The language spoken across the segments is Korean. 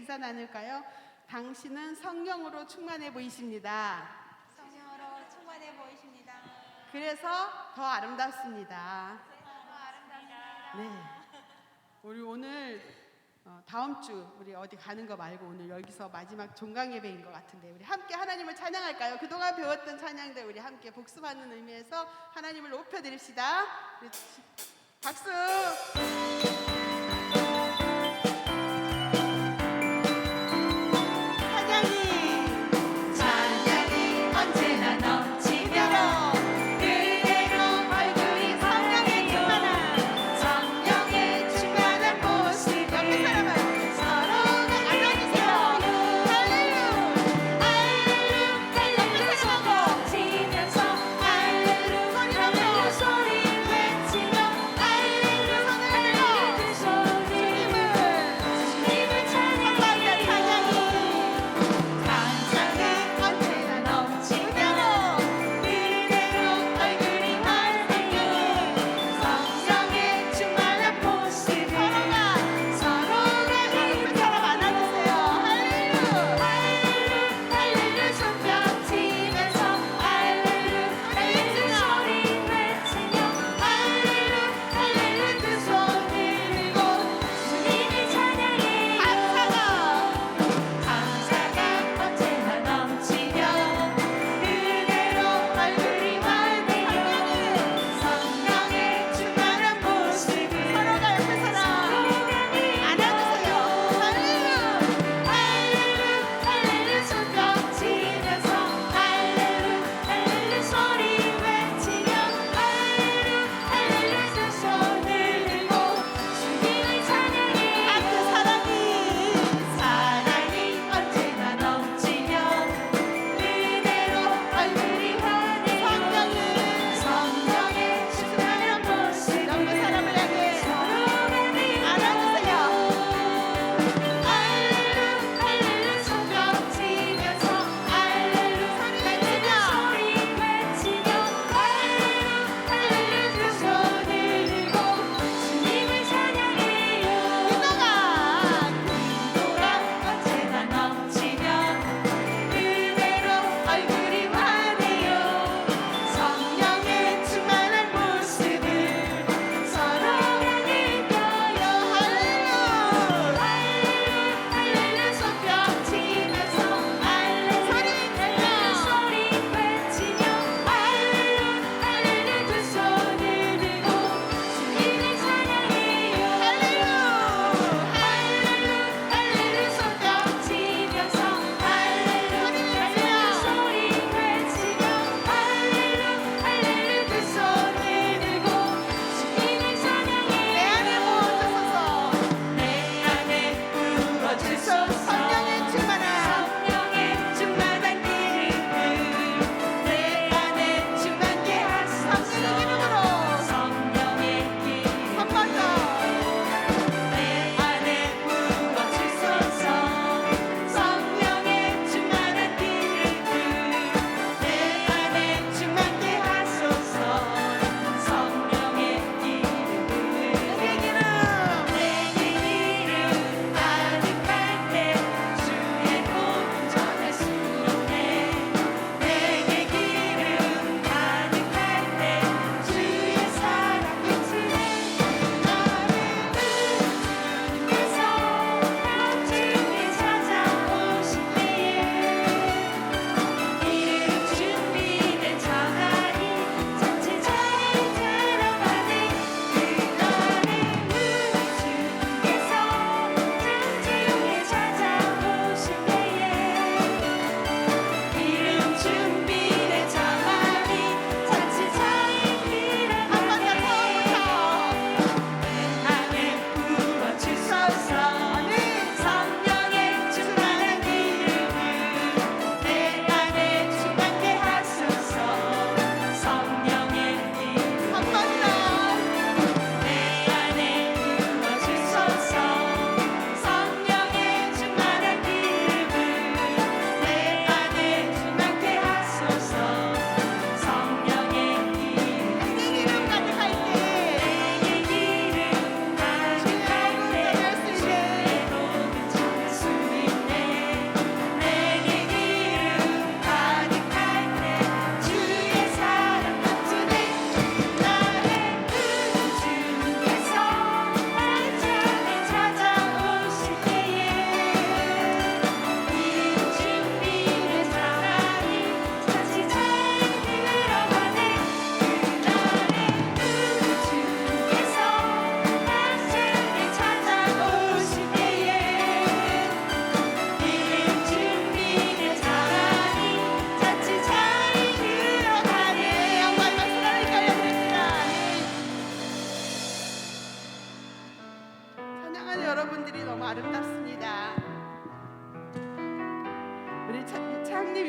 인사 나눌까요? 당신은 성령으로 충만해 보이십니다. 성령으로 충만해 보이십니다. 그래서 더 아름답습니다. 아름답습니다. 네. 우리 오늘 다음 주 우리 어디 가는 거 말고 오늘 여기서 마지막 종강 예배인 것 같은데 우리 함께 하나님을 찬양할까요? 그동안 배웠던 찬양들 우리 함께 복습하는 의미에서 하나님을 높여드립시다. 박수! 찬양이 언제나 넘치며 그대로 얼굴이 성령에 충만한 모습을 옆에 사람을 서로가 알려주세요. 할렐루야 할렐루야 서고 치면서 할렐루야 할렐루야 소리 외치며 할렐루야 할렐루야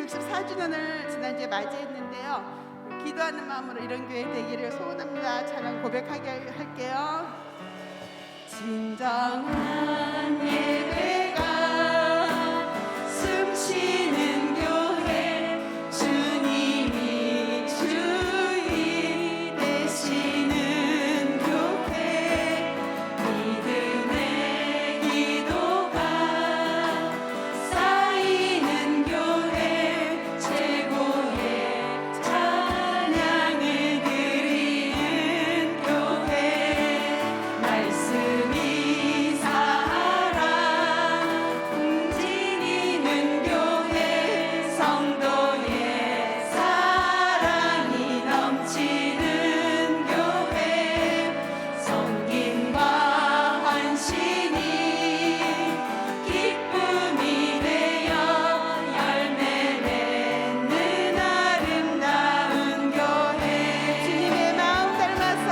64주년을 지난주에 맞이했는데요. 기도하는 마음으로 이런 교회 되기를 소원합니다. 찬양 고백하게 할게요. 진정한 예배가 숨쉬는 교회, 주님이 주인 되시는 교회, 믿음의 기도가 쌓이는 교회, 최고의 찬양을 드리는 교회, 말씀이 살아 움직이는 교회, 성도의 사랑이 넘치는 교회, 섬김과 헌신이 기쁨이 되어 열매 맺는 아름다운 교회, 주님의 마음 닮아서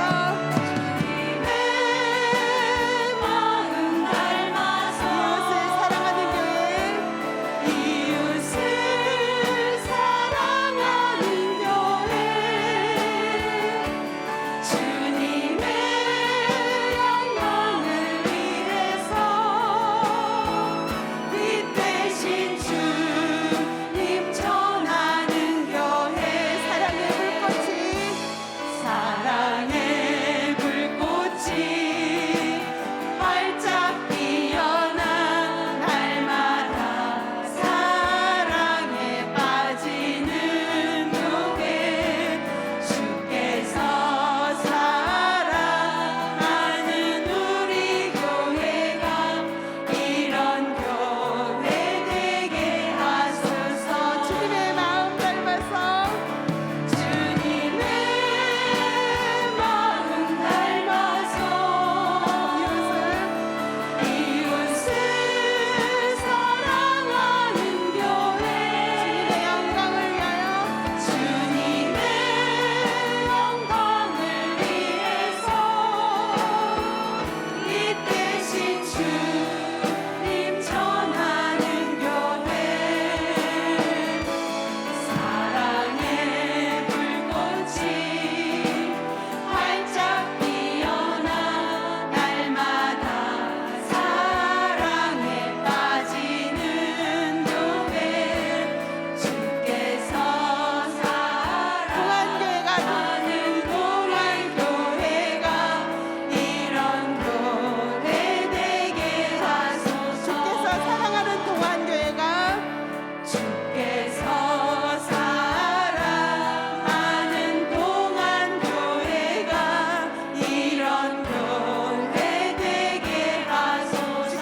주님의 마음 닮아서 이웃을 사랑하는 교회, 주님의 영광을 위해서 빛 대신 주님 전하는 교회, 사랑의 불꽃이 활짝 피어나 날마다 사랑에 빠지는 교회, 주께서 사랑하는 우리 교회가 이런 교회 되게 하소서. 주님의 마음 닮아서 주님의 마음 닮아서 이웃을 사랑하는 교회, 주님의 영광을 위하여 주님의 영광을 위해서 빛 대신 주님 전하는 교회, 사랑의 불꽃이 활짝 피어나 날마다 사랑에 빠지는 교회, 주께서 사랑하는 동안교회가 이런 교회 되게 하소서. 주께서 사랑하는 동안교회가 주께서 사랑하는 동안교회가 이런 교회 되게 하소서.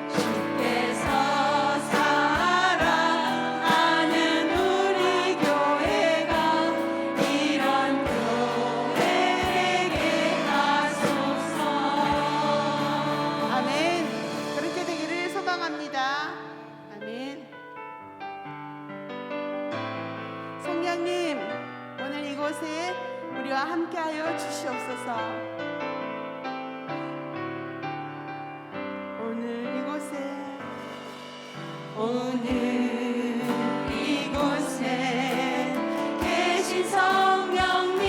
주께서 사랑하는 우리 교회가 이런 교회 되게 하소서. 아멘. 그렇게 되기를 소망합니다. 아멘. 성령님, 오늘 이곳에 우리와 함께하여 주시옵소서. 오늘 이곳에 계신 성령님,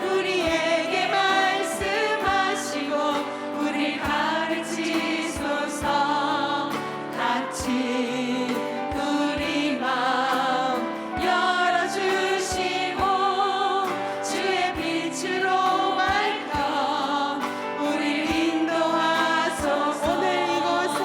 우리에게 말씀하시고 우리 가르치소서. 같이 우리 마음 열어주시고 주의 빛으로 밝혀 우리를 인도하소서. 오늘 이곳에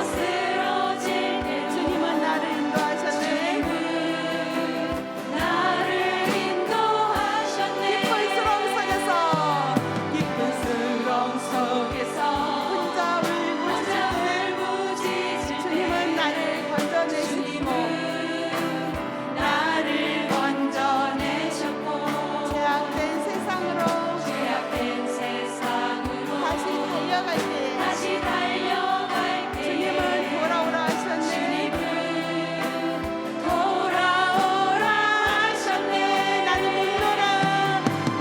쓰러질 때도 주님은 나를 인도하셨네. 나를 인도하셨네. 기쁜 수렁 속에서 기쁜 수렁 속에서 혼자 울부짖을 때 주님은 나를 건져내시고 나를 건져내셨고 죄악된 세상으로 죄악된 세상으로 다시 달려갈 때 다시 달려갈 때에 주님은 돌아오라 하셨네. 돌아오라 하셨네. 나는 믿노라.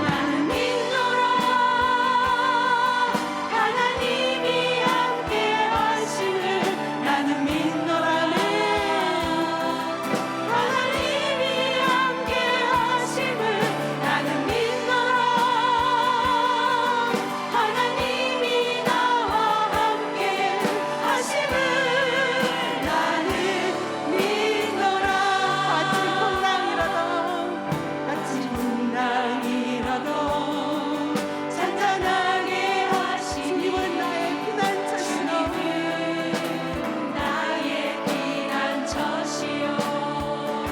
나는 믿노라. 하나님이 함께 하심을 나는 믿노라. 하나님이 함께 하심을 나는 믿노라. 하나님이 나와 함께 하심을 나는 믿노라. 같이 풍랑이라도 잔잔하게 하시니 주님은 나의 피난처시로 나의 피난처시요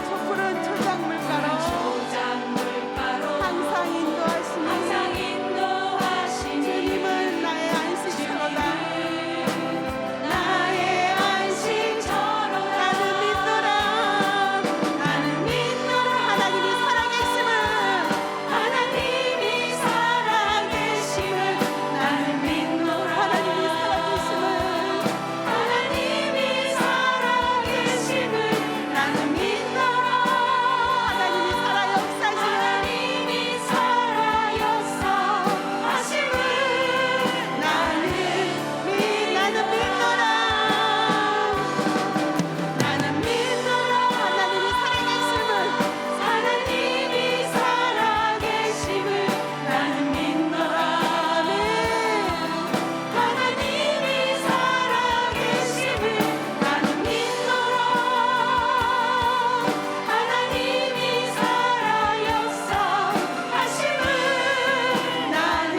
촛불은 초장물가로 초장물가로 항상 인도하시니 항상 인도하시니 주님은 나의 안식처로다. 나의 안식처로다. 나는 믿노라. 나는 믿노라. 하나님이 살아계심을 하나님이 살아계심을 나는 믿노라. 하나님이 살아계심을 하나님이 살아계심을 나는 믿노라. 하나님이 살아 역사하심을 하나님이 살아 역사하심을 나는 나는 믿노라. 나는 믿노라. 하나님이 살아계심을 하나님이 살아계심을 나는 믿노라. 하나님이 살아계심을 나는 믿노라. 하나님이 살아 역사하심을 나는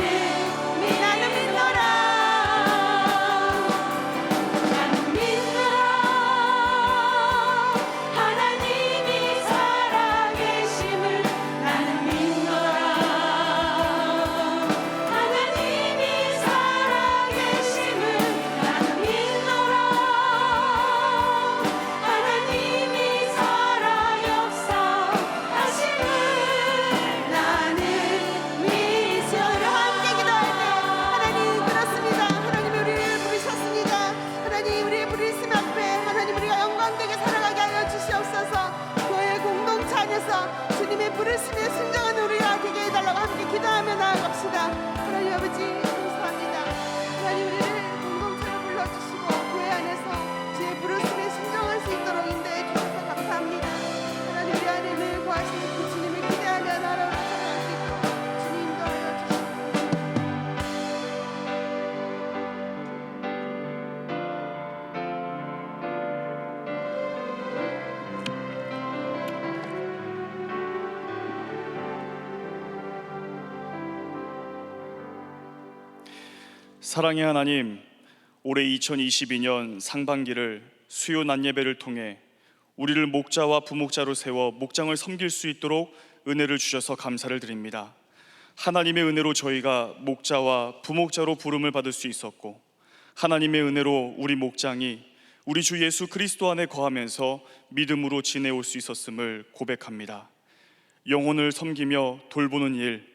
믿노라. 나는 믿노라. 하나님이 살아계심을 나는 믿노라. 하나님이 살아계심을 나는 믿노라. 하나님이 살아 역사하심을 나는 우리 함께 기도할 때 하나님 들었습니다. 하나님 우리를 부르셨습니다. 하나님 우리의 부르심 앞에 하나님 우리가 영광되게 살아가게 하여 주시옵소서. 교회 공동체 안에서 주님의 부르심에 순종하는 우리가 되게 해달라고 함께 기도하며 나아갑시다. 하나님 아버지 감사합니다. 하나님 우리를 공동체로 불러주시고 교회 안에서 주의 부르심에 순종할 수 있도록 인도해 주셔서 감사합니다. 하나님 우리 안에 늘 거하시는 그 주님을 기대하며 나아갈 수 있도록 주님 인도하여 주시옵소서. 사랑의 하나님, 올해 2022년 상반기를 수요 낮예배를 통해 우리를 목자와 부목자로 세워 목장을 섬길 수 있도록 은혜를 주셔서 감사를 드립니다. 하나님의 은혜로 저희가 목자와 부목자로 부름을 받을 수 있었고, 하나님의 은혜로 우리 목장이 우리 주 예수 그리스도 안에 거하면서 믿음으로 지내올 수 있었음을 고백합니다. 영혼을 섬기며 돌보는 일,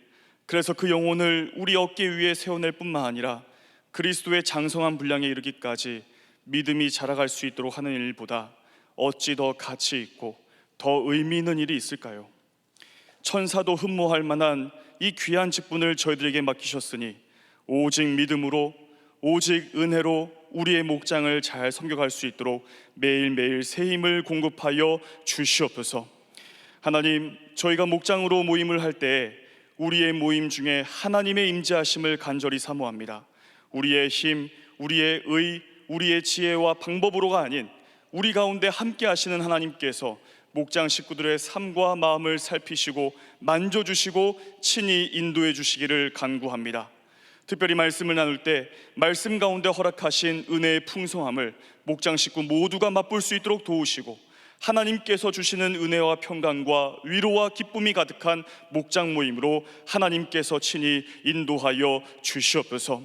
그래서 그 영혼을 우리 어깨 위에 세워낼 뿐만 아니라 그리스도의 장성한 분량에 이르기까지 믿음이 자라갈 수 있도록 하는 일보다 어찌 더 가치 있고 더 의미 있는 일이 있을까요? 천사도 흠모할 만한 이 귀한 직분을 저희들에게 맡기셨으니 오직 믿음으로, 오직 은혜로 우리의 목장을 잘 섬겨갈 수 있도록 매일매일 새 힘을 공급하여 주시옵소서. 하나님, 저희가 목장으로 모임을 할 때 우리의 모임 중에 하나님의 임재하심을 간절히 사모합니다. 우리의 힘, 우리의 의, 우리의 지혜와 방법으로가 아닌 우리 가운데 함께 하시는 하나님께서 목장 식구들의 삶과 마음을 살피시고 만져주시고 친히 인도해 주시기를 간구합니다. 특별히 말씀을 나눌 때 말씀 가운데 허락하신 은혜의 풍성함을 목장 식구 모두가 맛볼 수 있도록 도우시고, 하나님께서 주시는 은혜와 평강과 위로와 기쁨이 가득한 목장 모임으로 하나님께서 친히 인도하여 주시옵소서.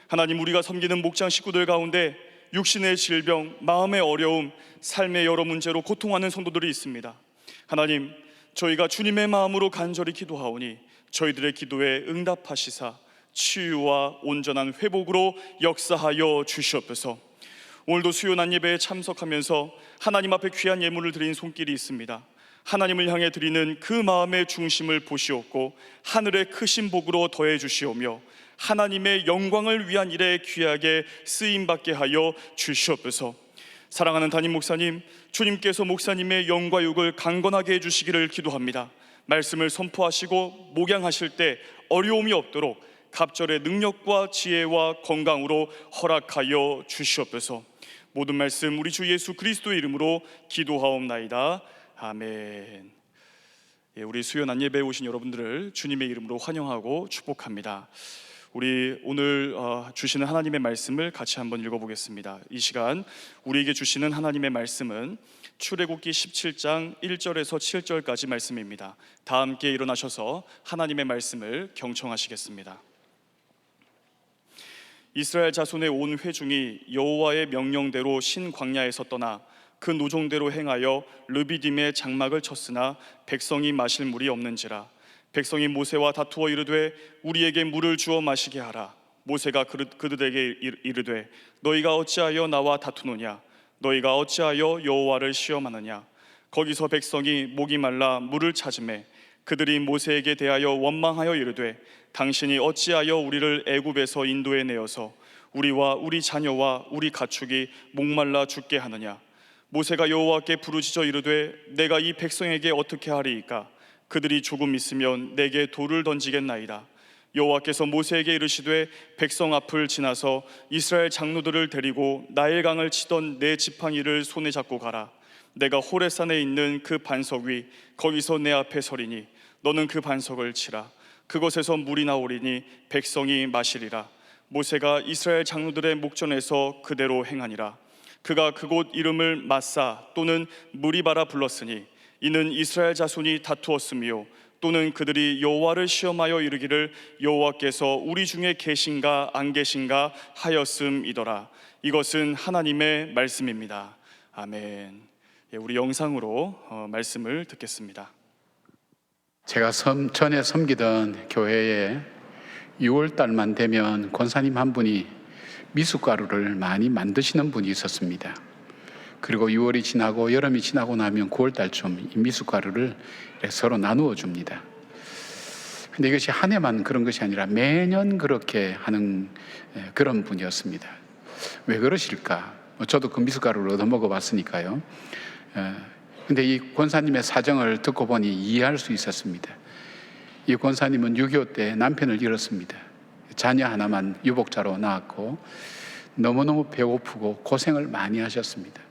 하나님, 우리가 섬기는 목장 식구들 가운데 육신의 질병, 마음의 어려움, 삶의 여러 문제로 고통하는 성도들이 있습니다. 하나님, 저희가 주님의 마음으로 간절히 기도하오니 저희들의 기도에 응답하시사 치유와 온전한 회복으로 역사하여 주시옵소서. 오늘도 수요 난 예배에 참석하면서 하나님 앞에 귀한 예물을 드린 손길이 있습니다. 하나님을 향해 드리는 그 마음의 중심을 보시옵고 하늘의 크신 복으로 더해 주시오며 하나님의 영광을 위한 일에 귀하게 쓰임받게 하여 주시옵소서. 사랑하는 담임 목사님, 주님께서 목사님의 영과 육을 강건하게 해주시기를 기도합니다. 말씀을 선포하시고 목양하실 때 어려움이 없도록 갑절의 능력과 지혜와 건강으로 허락하여 주시옵소서. 모든 말씀 우리 주 예수 그리스도의 이름으로 기도하옵나이다. 아멘. 우리 수요 난 예배에 오신 여러분들을 주님의 이름으로 환영하고 축복합니다. 우리 오늘 주시는 하나님의 말씀을 같이 한번 읽어보겠습니다. 이 시간 우리에게 주시는 하나님의 말씀은 출애굽기 17장 1절에서 7절까지 말씀입니다. 다 함께 일어나셔서 하나님의 말씀을 경청하시겠습니다. 이스라엘 자손의 온 회중이 여호와의 명령대로 신 광야에서 떠나 그 노종대로 행하여 르비딤의 장막을 쳤으나 백성이 마실 물이 없는지라. 백성이 모세와 다투어 이르되 우리에게 물을 주어 마시게 하라. 모세가 그들에게 이르되 너희가 어찌하여 나와 다투느냐? 너희가 어찌하여 여호와를 시험하느냐? 거기서 백성이 목이 말라 물을 찾으매 그들이 모세에게 대하여 원망하여 이르되 당신이 어찌하여 우리를 애굽에서 인도해 내어서 우리와 우리 자녀와 우리 가축이 목말라 죽게 하느냐? 모세가 여호와께 부르짖어 이르되 내가 이 백성에게 어떻게 하리이까? 그들이 조금 있으면 내게 돌을 던지겠나이다. 여호와께서 모세에게 이르시되 백성 앞을 지나서 이스라엘 장로들을 데리고 나일강을 치던 내 지팡이를 손에 잡고 가라. 내가 호레산에 있는 그 반석 위 거기서 내 앞에 서리니 너는 그 반석을 치라. 그곳에서 물이 나오리니 백성이 마시리라. 모세가 이스라엘 장로들의 목전에서 그대로 행하니라. 그가 그곳 이름을 마사 또는 무리바라 불렀으니 이는 이스라엘 자손이 다투었으며 또는 그들이 여호와를 시험하여 이르기를 여호와께서 우리 중에 계신가 안 계신가 하였음이더라. 이것은 하나님의 말씀입니다. 아멘. 우리 영상으로 말씀을 듣겠습니다. 제가 전에 섬기던 교회에 6월달만 되면 권사님 한 분이 미숫가루를 많이 만드시는 분이 있었습니다. 그리고 6월이 지나고 여름이 지나고 나면 9월달쯤 이 미숫가루를 서로 나누어 줍니다. 근데 이것이 한 해만 그런 것이 아니라 매년 그렇게 하는 그런 분이었습니다. 왜 그러실까? 저도 그 미숫가루를 얻어 먹어봤으니까요. 근데 이 권사님의 사정을 듣고 보니 이해할 수 있었습니다. 이 권사님은 6.25 때 남편을 잃었습니다. 자녀 하나만 유복자로 낳았고 너무너무 배고프고 고생을 많이 하셨습니다.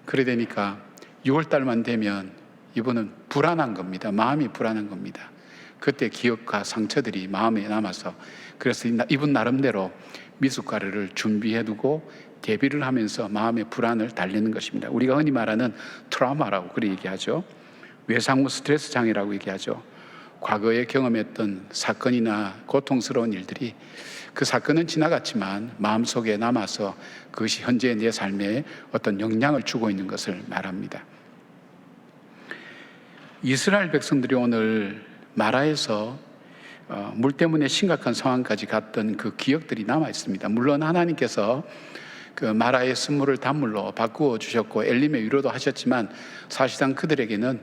그래 되니까 6월달만 되면 이분은 불안한 겁니다. 마음이 불안한 겁니다. 그때 기억과 상처들이 마음에 남아서 그래서 이분 나름대로 미숫가루를 준비해두고 대비를 하면서 마음의 불안을 달래는 것입니다. 우리가 흔히 말하는 트라우마라고 그렇게 얘기하죠. 외상후 스트레스 장애라고 얘기하죠. 과거에 경험했던 사건이나 고통스러운 일들이 그 사건은 지나갔지만 마음속에 남아서 그것이 현재 내 삶에 어떤 영향을 주고 있는 것을 말합니다. 이스라엘 백성들이 오늘 마라에서 물 때문에 심각한 상황까지 갔던 그 기억들이 남아 있습니다. 물론 하나님께서 그 마라의 쓴물을 단물로 바꾸어 주셨고 엘림의 위로도 하셨지만 사실상 그들에게는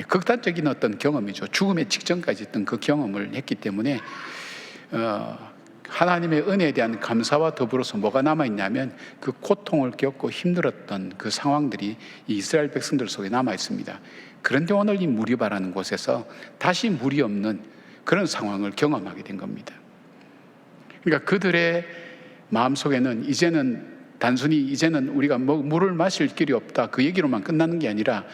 극단적인 어떤 경험이죠. 죽음의 직전까지 있던 그 경험을 했기 때문에 하나님의 은혜에 대한 감사와 더불어서 뭐가 남아있냐면 그 고통을 겪고 힘들었던 그 상황들이 이 이스라엘 백성들 속에 남아 있습니다. 그런데 오늘 이 무리바라는 곳에서 다시 물이 없는 그런 상황을 경험하게 된 겁니다. 그러니까 그들의 마음속에는 이제는 단순히 이제는 우리가 물을 마실 길이 없다 그 얘기로만 끝나는 게 아니라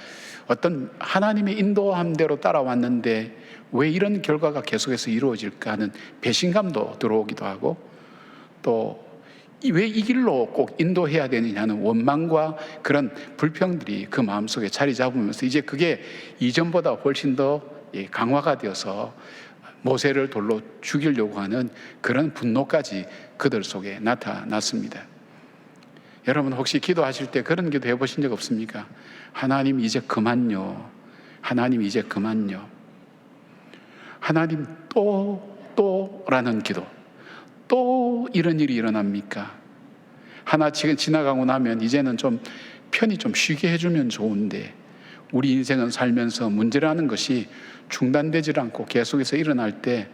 어떤 하나님의 인도함대로 따라왔는데 왜 이런 결과가 계속해서 이루어질까 하는 배신감도 들어오기도 하고, 또 왜 이 길로 꼭 인도해야 되느냐는 원망과 그런 불평들이 그 마음속에 자리 잡으면서 이제 그게 이전보다 훨씬 더 강화가 되어서 모세를 돌로 죽이려고 하는 그런 분노까지 그들 속에 나타났습니다. 여러분 혹시 기도하실 때 그런 기도 해보신 적 없습니까? 하나님 이제 그만요. 하나님 이제 그만요. 하나님 또라는 기도. 또 이런 일이 일어납니까? 하나 지나가고 나면 이제는 좀 편히 좀 쉬게 해주면 좋은데, 우리 인생은 살면서 문제라는 것이 중단되질 않고 계속해서 일어날 때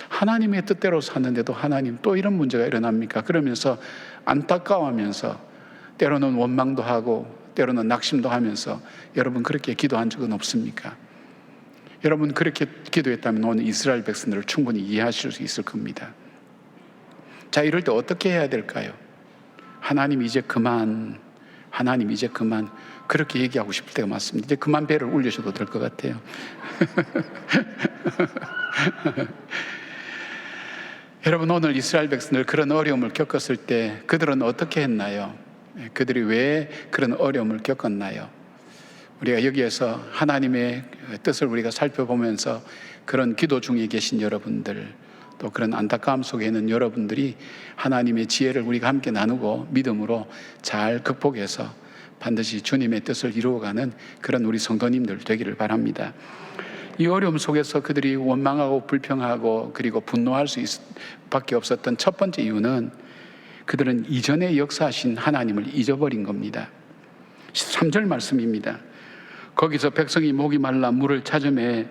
하나님의 뜻대로 사는데도 하나님 또 이런 문제가 일어납니까? 그러면서 안타까워하면서 때로는 원망도 하고 때로는 낙심도 하면서 여러분 그렇게 기도한 적은 없습니까? 여러분 그렇게 기도했다면 오늘 이스라엘 백성들을 충분히 이해하실 수 있을 겁니다. 자, 이럴 때 어떻게 해야 될까요? 하나님 이제 그만, 하나님 이제 그만, 그렇게 얘기하고 싶을 때가 많습니다. 이제 그만 배를 울리셔도 될 것 같아요. 여러분 오늘 이스라엘 백성들 그런 어려움을 겪었을 때 그들은 어떻게 했나요? 그들이 왜 그런 어려움을 겪었나요? 우리가 여기에서 하나님의 뜻을 우리가 살펴보면서 그런 기도 중에 계신 여러분들, 또 그런 안타까움 속에 있는 여러분들이 하나님의 지혜를 우리가 함께 나누고 믿음으로 잘 극복해서 반드시 주님의 뜻을 이루어가는 그런 우리 성도님들 되기를 바랍니다. 이 어려움 속에서 그들이 원망하고 불평하고 그리고 분노할 수밖에 없었던 첫 번째 이유는 그들은 이전에 역사하신 하나님을 잊어버린 겁니다. 13절 말씀입니다. 거기서 백성이 목이 말라 물을 찾으매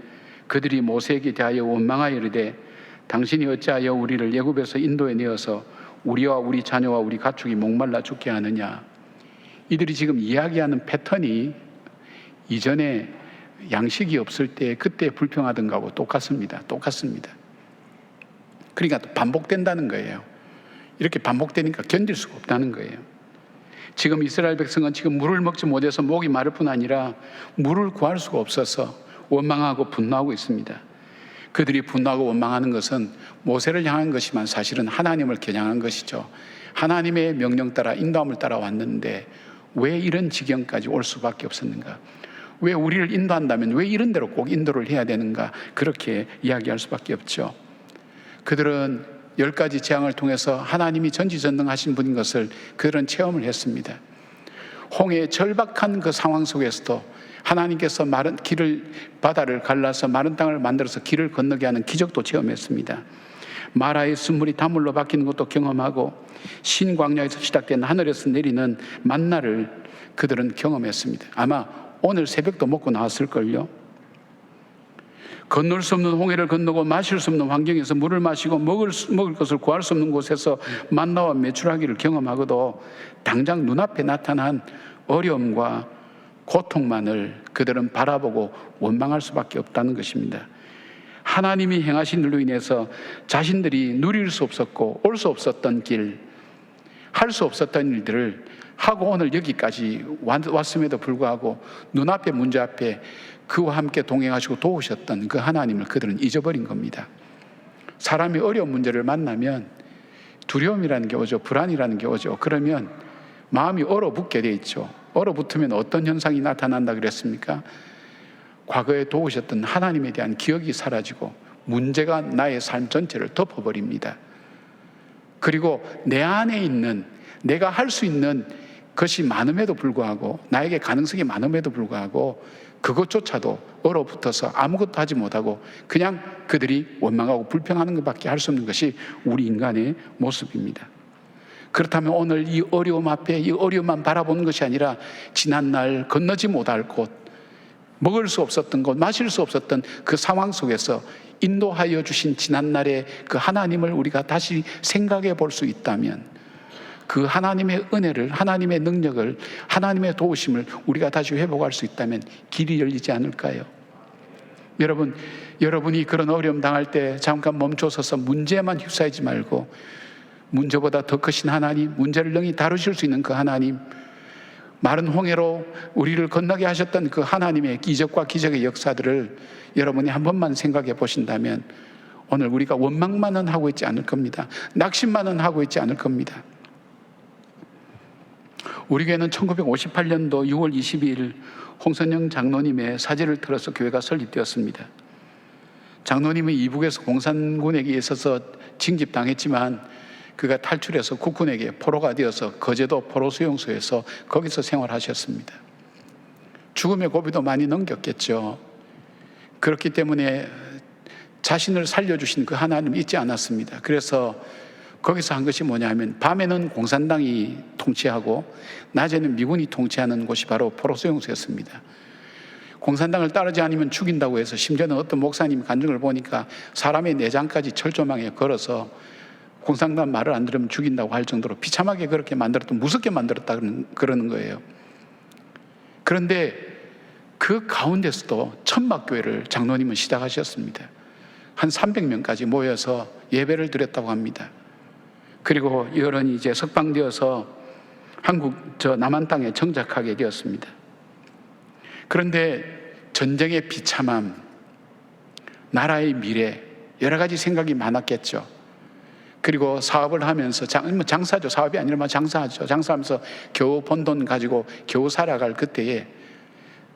그들이 모세에게 대하여 원망하여 이르되 당신이 어찌하여 우리를 애굽에서 인도에 내어서 우리와 우리 자녀와 우리 가축이 목말라 죽게 하느냐. 이들이 지금 이야기하는 패턴이 이전에 양식이 없을 때 그때 불평하던 거하고 똑같습니다. 그러니까 또 반복된다는 거예요. 이렇게 반복되니까 견딜 수가 없다는 거예요. 지금 이스라엘 백성은 지금 물을 먹지 못해서 목이 마를 뿐 아니라 물을 구할 수가 없어서 원망하고 분노하고 있습니다. 그들이 분노하고 원망하는 것은 모세를 향한 것이지만 사실은 하나님을 겨냥한 것이죠. 하나님의 명령 따라 인도함을 따라 왔는데 왜 이런 지경까지 올 수밖에 없었는가? 왜 우리를 인도한다면 왜 이런 대로 꼭 인도를 해야 되는가? 그렇게 이야기할 수밖에 없죠. 그들은 10가지 재앙을 통해서 하나님이 전지전능하신 분인 것을 그들은 체험을 했습니다. 홍해의 절박한 그 상황 속에서도 하나님께서 마른 바다를 갈라서 마른 땅을 만들어서 길을 건너게 하는 기적도 체험했습니다. 마라의 순물이 단물로 바뀌는 것도 경험하고 신광야에서 시작된 하늘에서 내리는 만나를 그들은 경험했습니다. 아마 오늘 새벽도 먹고 나왔을걸요. 건널 수 없는 홍해를 건너고 마실 수 없는 환경에서 물을 마시고 먹을 것을 구할 수 없는 곳에서 만나와 메추라기를 경험하고도 당장 눈앞에 나타난 어려움과 고통만을 그들은 바라보고 원망할 수밖에 없다는 것입니다. 하나님이 행하신 일로 인해서 자신들이 누릴 수 없었고 올 수 없었던 길, 할 수 없었던 일들을 하고 오늘 여기까지 왔음에도 불구하고 눈앞의 문제 앞에 그와 함께 동행하시고 도우셨던 그 하나님을 그들은 잊어버린 겁니다. 사람이 어려운 문제를 만나면 두려움이라는 게 오죠. 불안이라는 게 오죠. 그러면 마음이 얼어붙게 돼 있죠. 얼어붙으면 어떤 현상이 나타난다 그랬습니까? 과거에 도우셨던 하나님에 대한 기억이 사라지고 문제가 나의 삶 전체를 덮어버립니다. 그리고 내 안에 있는 내가 할 수 있는 것이 많음에도 불구하고 나에게 가능성이 많음에도 불구하고 그것조차도 얼어붙어서 아무것도 하지 못하고 그냥 그들이 원망하고 불평하는 것밖에 할 수 없는 것이 우리 인간의 모습입니다. 그렇다면 오늘 이 어려움 앞에 이 어려움만 바라보는 것이 아니라 지난날 건너지 못할 곳, 먹을 수 없었던 곳, 마실 수 없었던 그 상황 속에서 인도하여 주신 지난날의 그 하나님을 우리가 다시 생각해 볼 수 있다면 그 하나님의 은혜를, 하나님의 능력을, 하나님의 도우심을 우리가 다시 회복할 수 있다면 길이 열리지 않을까요? 여러분이 그런 어려움 당할 때 잠깐 멈춰서서 문제만 휩싸이지 말고 문제보다 더 크신 하나님, 문제를 능히 다루실 수 있는 그 하나님, 마른 홍해로 우리를 건너게 하셨던 그 하나님의 이적과 기적의 역사들을 여러분이 한 번만 생각해 보신다면 오늘 우리가 원망만은 하고 있지 않을 겁니다. 낙심만은 하고 있지 않을 겁니다. 우리 교회는 1958년도 6월 22일 홍선영 장로님의 사제를 들어서 교회가 설립되었습니다. 장로님은 이북에서 공산군에게 있어서 징집당했지만 그가 탈출해서 국군에게 포로가 되어서 거제도 포로수용소에서 거기서 생활하셨습니다. 죽음의 고비도 많이 넘겼겠죠. 그렇기 때문에 자신을 살려주신 그 하나님을 잊지 않았습니다. 그래서 거기서 한 것이 뭐냐 하면 밤에는 공산당이 통치하고 낮에는 미군이 통치하는 곳이 바로 포로수용소였습니다. 공산당을 따르지 않으면 죽인다고 해서 심지어는 어떤 목사님 간증을 보니까 사람의 내장까지 철조망에 걸어서 공산당 말을 안 들으면 죽인다고 할 정도로 비참하게 그렇게 만들었던, 무섭게 만들었다 그러는 거예요. 그런데 그 가운데서도 천막교회를 장로님은 시작하셨습니다. 한 300명까지 모여서 예배를 드렸다고 합니다. 그리고 여론이 이제 석방되어서 남한 땅에 정착하게 되었습니다. 그런데 전쟁의 비참함, 나라의 미래, 여러 가지 생각이 많았겠죠. 그리고 사업을 하면서 장사죠. 사업이 아니라 장사하죠. 장사하면서 겨우 번 돈 가지고 겨우 살아갈 그때에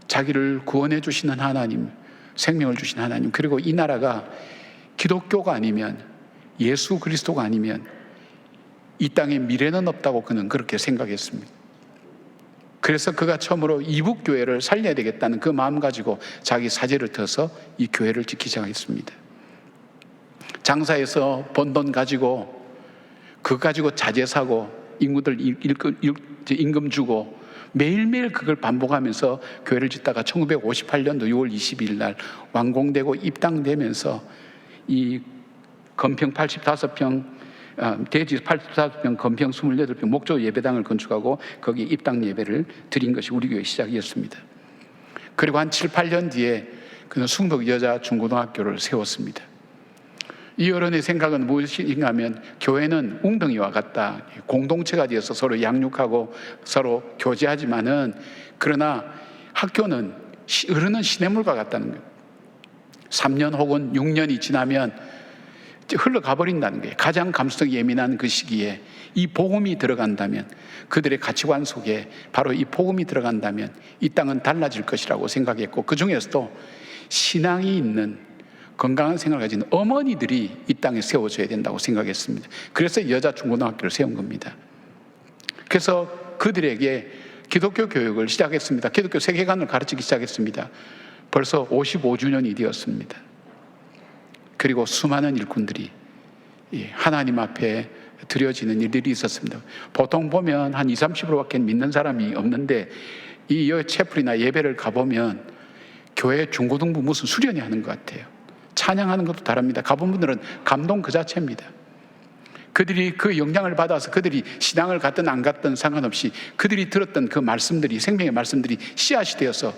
자기를 구원해 주시는 하나님, 생명을 주신 하나님, 그리고 이 나라가 기독교가 아니면, 예수 그리스도가 아니면 이 땅에 미래는 없다고 그는 그렇게 생각했습니다. 그래서 그가 처음으로 이북교회를 살려야 되겠다는 그 마음 가지고 자기 사제를 터서 이 교회를 짓기 시작했습니다. 장사해서 번 돈 가지고 그거 가지고 자재 사고 인구들 임금 주고 매일매일 그걸 반복하면서 교회를 짓다가 1958년도 6월 22일 날 완공되고 입당되면서 이 건평 85평, 대지 84평, 건평 28평 목조 예배당을 건축하고 거기 입당 예배를 드린 것이 우리 교회 시작이었습니다. 그리고 한 7, 8년 뒤에 그는 숭덕 여자 중고등학교를 세웠습니다. 이 어른의 생각은 무엇인가 하면 교회는 웅덩이와 같다. 공동체가 되어서 서로 양육하고 서로 교제하지만은 그러나 학교는 어른은 시냇물과 같다는 거예요. 3년 혹은 6년이 지나면 흘러가 버린다는 거예요. 가장 감수성이 예민한 그 시기에 이 복음이 들어간다면, 그들의 가치관 속에 바로 이 복음이 들어간다면 이 땅은 달라질 것이라고 생각했고, 그 중에서도 신앙이 있는 건강한 생활을 가진 어머니들이 이 땅에 세워져야 된다고 생각했습니다. 그래서 여자 중고등학교를 세운 겁니다. 그래서 그들에게 기독교 교육을 시작했습니다. 기독교 세계관을 가르치기 시작했습니다. 벌써 55주년이 되었습니다. 그리고 수많은 일꾼들이 하나님 앞에 드려지는 일들이 있었습니다. 보통 보면 한 20, 30%밖에 믿는 사람이 없는데 이 채플이나 예배를 가보면 교회 중고등부 무슨 수련회 하는 것 같아요. 찬양하는 것도 다릅니다. 가본 분들은 감동 그 자체입니다. 그들이 그 영향을 받아서 그들이 신앙을 갖든 안 갖든 상관없이 그들이 들었던 그 말씀들이, 생명의 말씀들이 씨앗이 되어서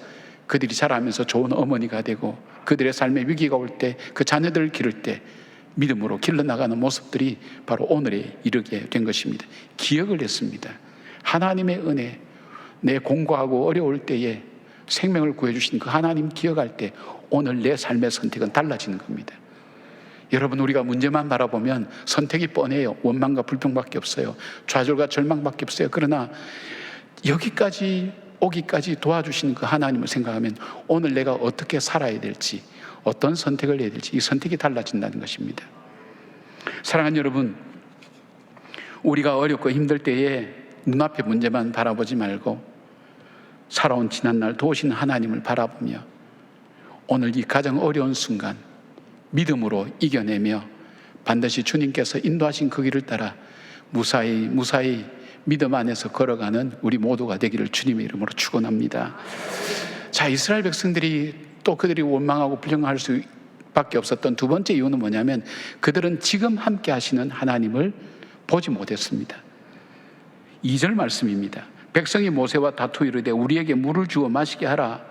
그들이 자라면서 좋은 어머니가 되고 그들의 삶에 위기가 올 때 그 자녀들을 기를 때 믿음으로 길러나가는 모습들이 바로 오늘에 이르게 된 것입니다. 기억을 했습니다. 하나님의 은혜, 내 공고하고 어려울 때에 생명을 구해주신 그 하나님 기억할 때 오늘 내 삶의 선택은 달라지는 겁니다. 여러분, 우리가 문제만 바라보면 선택이 뻔해요. 원망과 불평밖에 없어요. 좌절과 절망밖에 없어요. 그러나 여기까지 오기까지 도와주시는 그 하나님을 생각하면 오늘 내가 어떻게 살아야 될지, 어떤 선택을 해야 될지 이 선택이 달라진다는 것입니다. 사랑하는 여러분, 우리가 어렵고 힘들 때에 눈앞의 문제만 바라보지 말고 살아온 지난날 도우시는 하나님을 바라보며 오늘 이 가장 어려운 순간 믿음으로 이겨내며 반드시 주님께서 인도하신 그 길을 따라 무사히 믿음 안에서 걸어가는 우리 모두가 되기를 주님의 이름으로 축원합니다. 자, 이스라엘 백성들이 또 그들이 원망하고 불평할 수밖에 없었던 두 번째 이유는 뭐냐면 그들은 지금 함께 하시는 하나님을 보지 못했습니다. 2절 말씀입니다. 백성이 모세와 다투 이르되 우리에게 물을 주어 마시게 하라.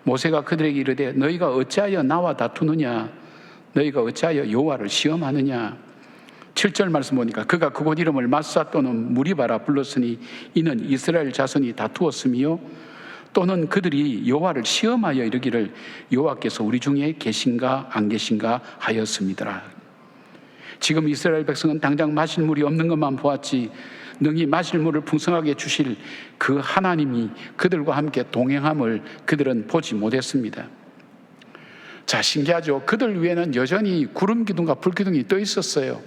모세가 그들에게 이르되 너희가 어찌하여 나와 다투느냐? 너희가 어찌하여 여호와를 시험하느냐? 7절 말씀 보니까 그가 그곳 이름을 마사 또는 무리바라 불렀으니 이는 이스라엘 자손이 다투었으며 또는 그들이 여호와를 시험하여 이르기를 여호와께서 우리 중에 계신가 안 계신가 하였습니다. 지금 이스라엘 백성은 당장 마실 물이 없는 것만 보았지 능히 마실 물을 풍성하게 주실 그 하나님이 그들과 함께 동행함을 그들은 보지 못했습니다. 자, 신기하죠. 그들 위에는 여전히 구름 기둥과 불 기둥이 떠 있었어요.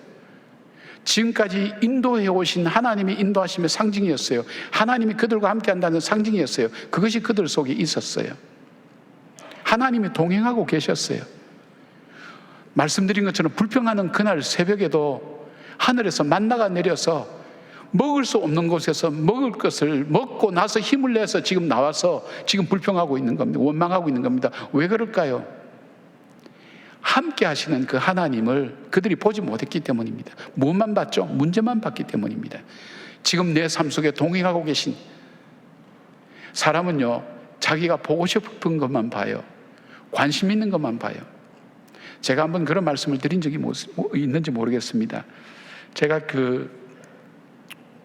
지금까지 인도해 오신 하나님의 인도하심의 상징이었어요. 하나님이 그들과 함께 한다는 상징이었어요. 그것이 그들 속에 있었어요. 하나님이 동행하고 계셨어요. 말씀드린 것처럼 불평하는 그날 새벽에도 하늘에서 만나가 내려서 먹을 수 없는 곳에서 먹을 것을 먹고 나서 힘을 내서 지금 나와서 지금 불평하고 있는 겁니다. 원망하고 있는 겁니다. 왜 그럴까요? 함께 하시는 그 하나님을 그들이 보지 못했기 때문입니다. 무엇만 봤죠? 문제만 봤기 때문입니다. 지금 내 삶 속에 동행하고 계신 사람은요, 자기가 보고 싶은 것만 봐요. 관심 있는 것만 봐요. 제가 한번 그런 말씀을 드린 적이 있는지 모르겠습니다. 제가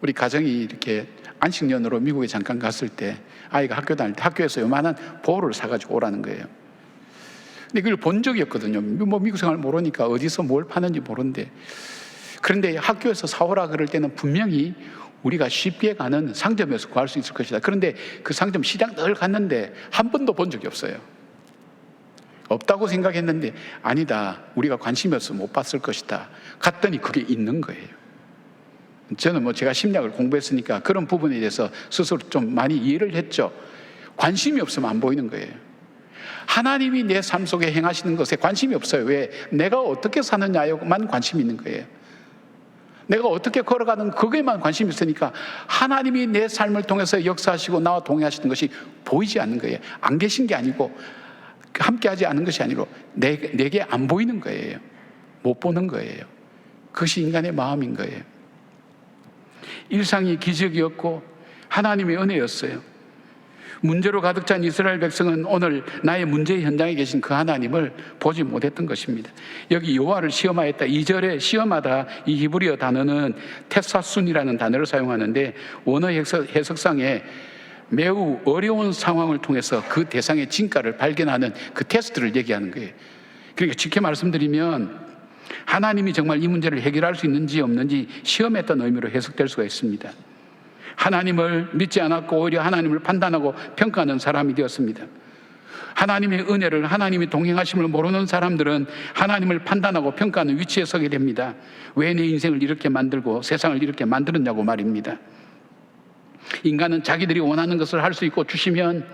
우리 가정이 이렇게 안식년으로 미국에 잠깐 갔을 때 아이가 학교 다닐 때 학교에서 요만한 보호를 사가지고 오라는 거예요. 근데 그걸 본 적이 없거든요. 뭐 미국 생활 모르니까 어디서 뭘 파는지 모르는데, 그런데 학교에서 사오라 그럴 때는 분명히 우리가 쉽게 가는 상점에서 구할 수 있을 것이다. 그런데 그 상점 시장 늘 갔는데 한 번도 본 적이 없어요. 없다고 생각했는데 아니다, 우리가 관심이 없어서 못 봤을 것이다. 갔더니 그게 있는 거예요. 저는 제가 심리학을 공부했으니까 그런 부분에 대해서 스스로 좀 많이 이해를 했죠. 관심이 없으면 안 보이는 거예요. 하나님이 내 삶 속에 행하시는 것에 관심이 없어요. 왜? 내가 어떻게 사느냐에만 관심이 있는 거예요. 내가 어떻게 걸어가는 그거에만 관심이 있으니까 하나님이 내 삶을 통해서 역사하시고 나와 동행하시는 것이 보이지 않는 거예요. 안 계신 게 아니고 함께하지 않은 것이 아니고 내게 안 보이는 거예요. 못 보는 거예요. 그것이 인간의 마음인 거예요. 일상이 기적이었고 하나님의 은혜였어요. 문제로 가득 찬 이스라엘 백성은 오늘 나의 문제의 현장에 계신 그 하나님을 보지 못했던 것입니다. 여기 여호와를 시험하였다. 2절에 시험하다, 이 히브리어 단어는 테사순이라는 단어를 사용하는데 원어 해석상에 매우 어려운 상황을 통해서 그 대상의 진가를 발견하는 그 테스트를 얘기하는 거예요. 그러니까 쉽게 말씀드리면 하나님이 정말 이 문제를 해결할 수 있는지 없는지 시험했던 의미로 해석될 수가 있습니다. 하나님을 믿지 않았고 오히려 하나님을 판단하고 평가하는 사람이 되었습니다. 하나님의 은혜를, 하나님이 동행하심을 모르는 사람들은 하나님을 판단하고 평가하는 위치에 서게 됩니다. 왜 내 인생을 이렇게 만들고 세상을 이렇게 만들었냐고 말입니다. 인간은 자기들이 원하는 것을 할 수 있고 주시면,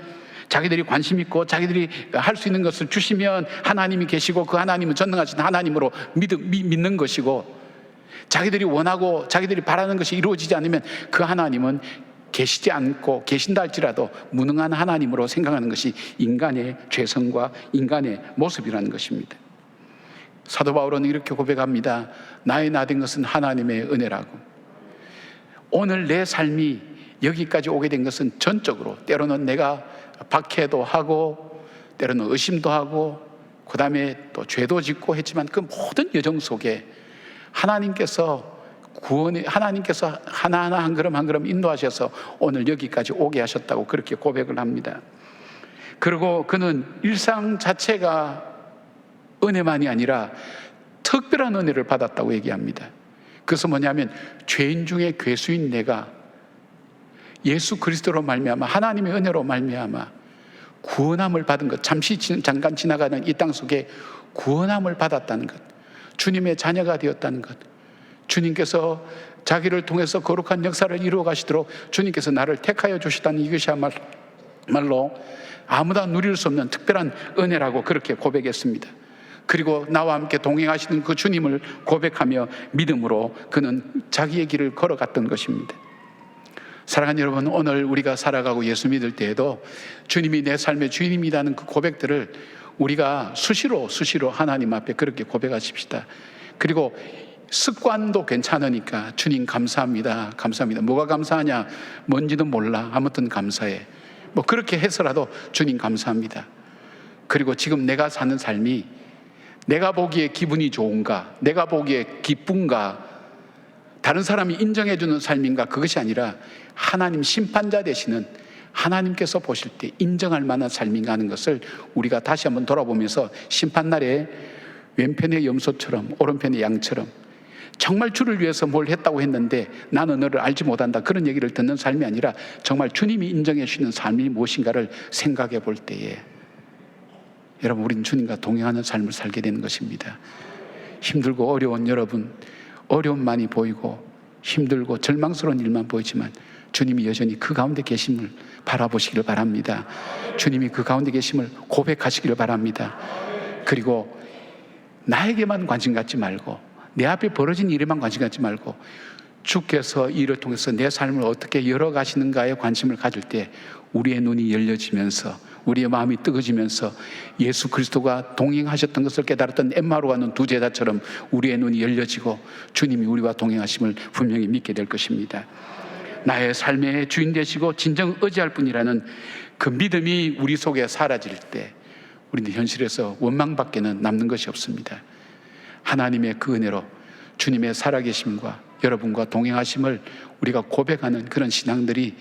자기들이 관심 있고 자기들이 할 수 있는 것을 주시면 하나님이 계시고 그 하나님은 전능하신 하나님으로 믿는 것이고, 자기들이 원하고 자기들이 바라는 것이 이루어지지 않으면 그 하나님은 계시지 않고 계신다 할지라도 무능한 하나님으로 생각하는 것이 인간의 죄성과 인간의 모습이라는 것입니다. 사도 바울은 이렇게 고백합니다. 나의 나된 것은 하나님의 은혜라고. 오늘 내 삶이 여기까지 오게 된 것은 전적으로, 때로는 내가 박해도 하고 때로는 의심도 하고 그 다음에 또 죄도 짓고 했지만 그 모든 여정 속에 하나님께서 하나하나 한 걸음 한 걸음 인도하셔서 오늘 여기까지 오게 하셨다고 그렇게 고백을 합니다. 그리고 그는 일상 자체가 은혜만이 아니라 특별한 은혜를 받았다고 얘기합니다. 그것은 뭐냐면 죄인 중에 괴수인 내가 예수 그리스도로 말미암아, 하나님의 은혜로 말미암아 구원함을 받은 것, 잠깐 지나가는 이 땅 속에 구원함을 받았다는 것, 주님의 자녀가 되었다는 것, 주님께서 자기를 통해서 거룩한 역사를 이루어 가시도록 주님께서 나를 택하여 주시다는 이것이야말로 아무나 누릴 수 없는 특별한 은혜라고 그렇게 고백했습니다. 그리고 나와 함께 동행하시는 그 주님을 고백하며 믿음으로 그는 자기의 길을 걸어갔던 것입니다. 사랑하는 여러분, 오늘 우리가 살아가고 예수 믿을 때에도 주님이 내 삶의 주인입니다는 그 고백들을 우리가 수시로 하나님 앞에 그렇게 고백하십시다. 그리고 습관도 괜찮으니까 주님 감사합니다. 감사합니다. 뭐가 감사하냐? 뭔지도 몰라. 아무튼 감사해. 그렇게 해서라도 주님 감사합니다. 그리고 지금 내가 사는 삶이 내가 보기에 기분이 좋은가? 내가 보기에 기쁜가? 다른 사람이 인정해주는 삶인가? 그것이 아니라 하나님 심판자 되시는 하나님께서 보실 때 인정할 만한 삶인가 하는 것을 우리가 다시 한번 돌아보면서 심판날에 왼편의 염소처럼 오른편의 양처럼 정말 주를 위해서 뭘 했다고 했는데 나는 너를 알지 못한다, 그런 얘기를 듣는 삶이 아니라 정말 주님이 인정해 주시는 삶이 무엇인가를 생각해 볼 때에 여러분, 우리는 주님과 동행하는 삶을 살게 되는 것입니다. 힘들고 어려운 여러분, 어려움만이 보이고 힘들고 절망스러운 일만 보이지만 주님이 여전히 그 가운데 계심을 바라보시기를 바랍니다. 주님이 그 가운데 계심을 고백하시기를 바랍니다. 그리고 나에게만 관심 갖지 말고 내 앞에 벌어진 일에만 관심 갖지 말고 주께서 이 일을 통해서 내 삶을 어떻게 열어가시는가에 관심을 가질 때 우리의 눈이 열려지면서 우리의 마음이 뜨거지면서 예수 그리스도가 동행하셨던 것을 깨달았던 엠마오로 가는 두 제자처럼 우리의 눈이 열려지고 주님이 우리와 동행하심을 분명히 믿게 될 것입니다. 나의 삶의 주인 되시고 진정 의지할 분이라는 그 믿음이 우리 속에 사라질 때 우리는 현실에서 원망밖에는 남는 것이 없습니다. 하나님의 그 은혜로 주님의 살아계심과 여러분과 동행하심을 우리가 고백하는 그런 신앙들이,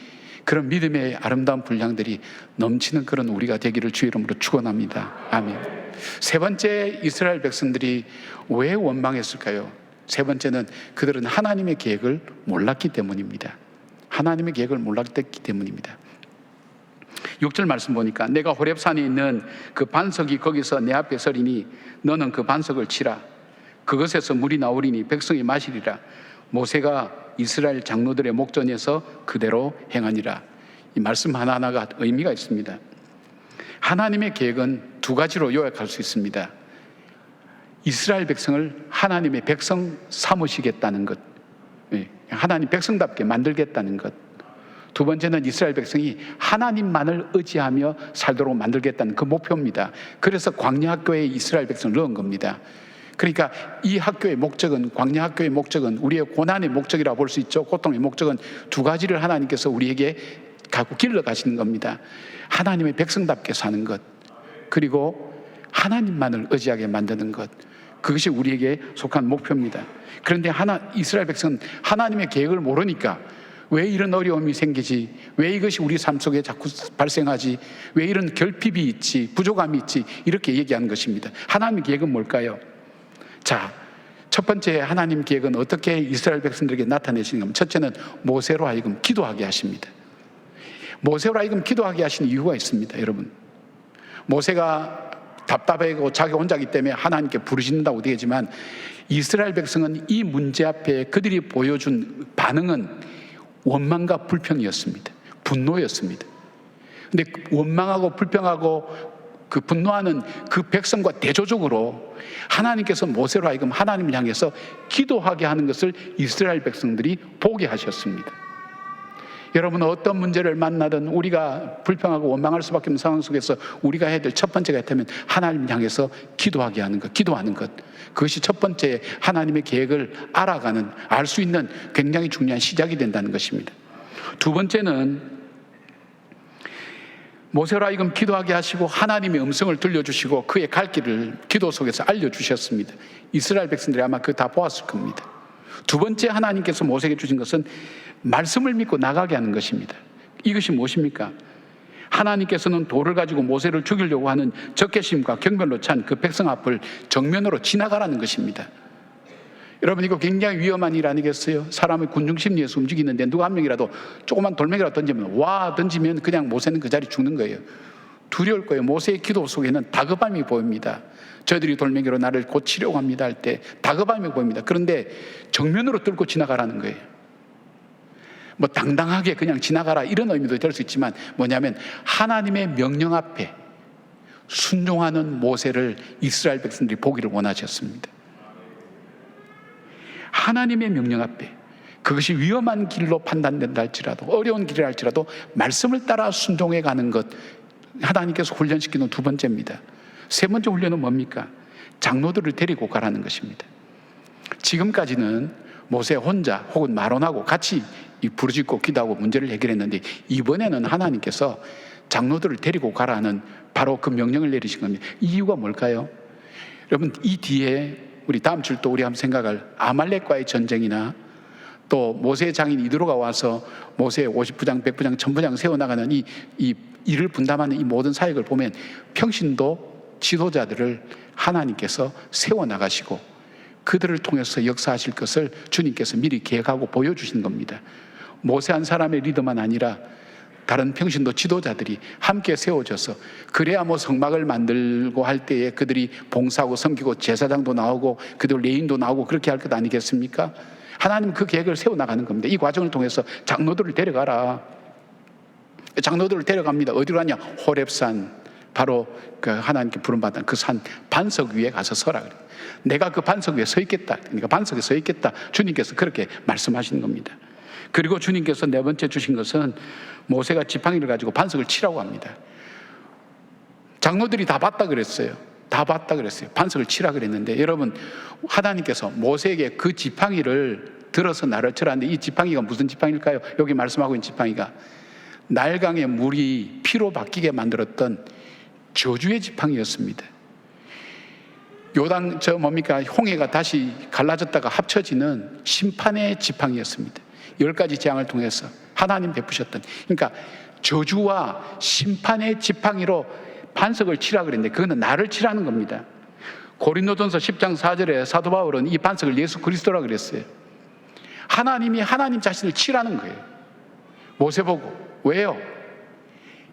그런 믿음의 아름다운 분량들이 넘치는 그런 우리가 되기를 주의 이름으로 축원합니다. 아멘. 세 번째, 이스라엘 백성들이 왜 원망했을까요? 세 번째는 그들은 하나님의 계획을 몰랐기 때문입니다. 하나님의 계획을 몰랐기 때문입니다. 6절 말씀 보니까 내가 호렙산에 있는 그 반석이 거기서 내 앞에 서리니 너는 그 반석을 치라. 그것에서 물이 나오리니 백성이 마시리라. 모세가 이스라엘 장로들의 목전에서 그대로 행하니라. 이 말씀 하나하나가 의미가 있습니다. 하나님의 계획은 두 가지로 요약할 수 있습니다. 이스라엘 백성을 하나님의 백성 삼으시겠다는 것, 하나님 백성답게 만들겠다는 것. 두 번째는 이스라엘 백성이 하나님만을 의지하며 살도록 만들겠다는 그 목표입니다. 그래서 광야 학교에 이스라엘 백성을 넣은 겁니다. 그러니까 이 학교의 목적은, 광야 학교의 목적은 우리의 고난의 목적이라고 볼 수 있죠. 고통의 목적은 두 가지를 하나님께서 우리에게 갖고 길러 가시는 겁니다. 하나님의 백성답게 사는 것, 그리고 하나님만을 의지하게 만드는 것, 그것이 우리에게 속한 목표입니다. 그런데 이스라엘 백성은 하나님의 계획을 모르니까 왜 이런 어려움이 생기지? 왜 이것이 우리 삶 속에 자꾸 발생하지? 왜 이런 결핍이 있지? 부족함이 있지? 이렇게 얘기하는 것입니다. 하나님의 계획은 뭘까요? 자, 첫 번째 하나님 계획은 어떻게 이스라엘 백성들에게 나타내시는가 하면, 첫째는 모세로 하여금 기도하게 하십니다. 모세로 하여금 기도하게 하시는 이유가 있습니다. 여러분, 모세가 답답하고 자기 혼자기 때문에 하나님께 부르신다고 되지만 이스라엘 백성은 이 문제 앞에 그들이 보여준 반응은 원망과 불평이었습니다. 분노였습니다. 근데 원망하고 불평하고 그 분노하는 그 백성과 대조적으로 하나님께서 모세로 하여금 하나님을 향해서 기도하게 하는 것을 이스라엘 백성들이 보게 하셨습니다. 여러분, 어떤 문제를 만나든 우리가 불평하고 원망할 수밖에 없는 상황 속에서 우리가 해야 될 첫 번째가 있다면 하나님을 향해서 기도하게 하는 것, 기도하는 것. 그것이 첫 번째 하나님의 계획을 알아가는, 알 수 있는 굉장히 중요한 시작이 된다는 것입니다. 두 번째는 모세로 하여금 기도하게 하시고 하나님의 음성을 들려주시고 그의 갈 길을 기도 속에서 알려주셨습니다. 이스라엘 백성들이 아마 그거 다 보았을 겁니다. 두 번째 하나님께서 모세에게 주신 것은 말씀을 믿고 나가게 하는 것입니다. 이것이 무엇입니까? 하나님께서는 돌을 가지고 모세를 죽이려고 하는 적개심과 경멸로 찬 그 백성 앞을 정면으로 지나가라는 것입니다. 여러분, 이거 굉장히 위험한 일 아니겠어요? 사람의 군중심리에서 움직이는데 누가 한 명이라도 조그만 돌멩이라도 던지면 던지면 그냥 모세는 그 자리 죽는 거예요. 두려울 거예요. 모세의 기도 속에는 다급함이 보입니다. 저희들이 돌멩이로 나를 고치려고 합니다 할 때 다급함이 보입니다. 그런데 정면으로 뚫고 지나가라는 거예요. 뭐 당당하게 그냥 지나가라 이런 의미도 될 수 있지만 뭐냐면 하나님의 명령 앞에 순종하는 모세를 이스라엘 백성들이 보기를 원하셨습니다. 하나님의 명령 앞에, 그것이 위험한 길로 판단된다 할지라도, 어려운 길이라 할지라도 말씀을 따라 순종해 가는 것, 하나님께서 훈련시키는 두 번째입니다. 세 번째 훈련은 뭡니까? 장로들을 데리고 가라는 것입니다. 지금까지는 모세 혼자 혹은 마론하고 같이 부르짖고 기도하고 문제를 해결했는데 이번에는 하나님께서 장로들을 데리고 가라는 바로 그 명령을 내리신 겁니다. 이유가 뭘까요? 여러분, 이 뒤에 우리 다음 주도 우리 한번 생각할 아말렉과의 전쟁이나 또 모세의 장인 이드로가 와서 모세의 50부장, 100부장, 1000부장 세워나가는 이 일을 분담하는 이 모든 사역을 보면 평신도 지도자들을 하나님께서 세워나가시고 그들을 통해서 역사하실 것을 주님께서 미리 계획하고 보여주신 겁니다. 모세 한 사람의 리더만 아니라 다른 평신도 지도자들이 함께 세워져서, 그래야 뭐 성막을 만들고 할 때에 그들이 봉사하고 섬기고 제사장도 나오고 그들 레인도 나오고 그렇게 할 것 아니겠습니까? 하나님 그 계획을 세워나가는 겁니다. 이 과정을 통해서 장로들을 데려가라. 장로들을 데려갑니다. 어디로 가냐? 호렙산, 바로 그 하나님께 부름받은 그 산 반석 위에 가서 서라 그래요. 내가 그 반석 위에 서 있겠다. 그러니까 반석에 서 있겠다. 주님께서 그렇게 말씀하시는 겁니다. 그리고 주님께서 네 번째 주신 것은 모세가 지팡이를 가지고 반석을 치라고 합니다. 장로들이 다 봤다 그랬어요. 다 봤다 그랬어요. 반석을 치라 그랬는데, 여러분, 하나님께서 모세에게 그 지팡이를 들어서 나를 쳐라는데, 이 지팡이가 무슨 지팡이일까요? 여기 말씀하고 있는 지팡이가 날강의 물이 피로 바뀌게 만들었던 저주의 지팡이였습니다. 요단 뭡니까? 홍해가 다시 갈라졌다가 합쳐지는 심판의 지팡이였습니다. 10가지 재앙을 통해서 하나님 베푸셨던, 그러니까 저주와 심판의 지팡이로 반석을 치라 그랬는데, 그거는 나를 치라는 겁니다. 고린도전서 10장 4절에 사도 바울은 이 반석을 예수 그리스도라 그랬어요. 하나님이 하나님 자신을 치라는 거예요. 모세 보고. 왜요?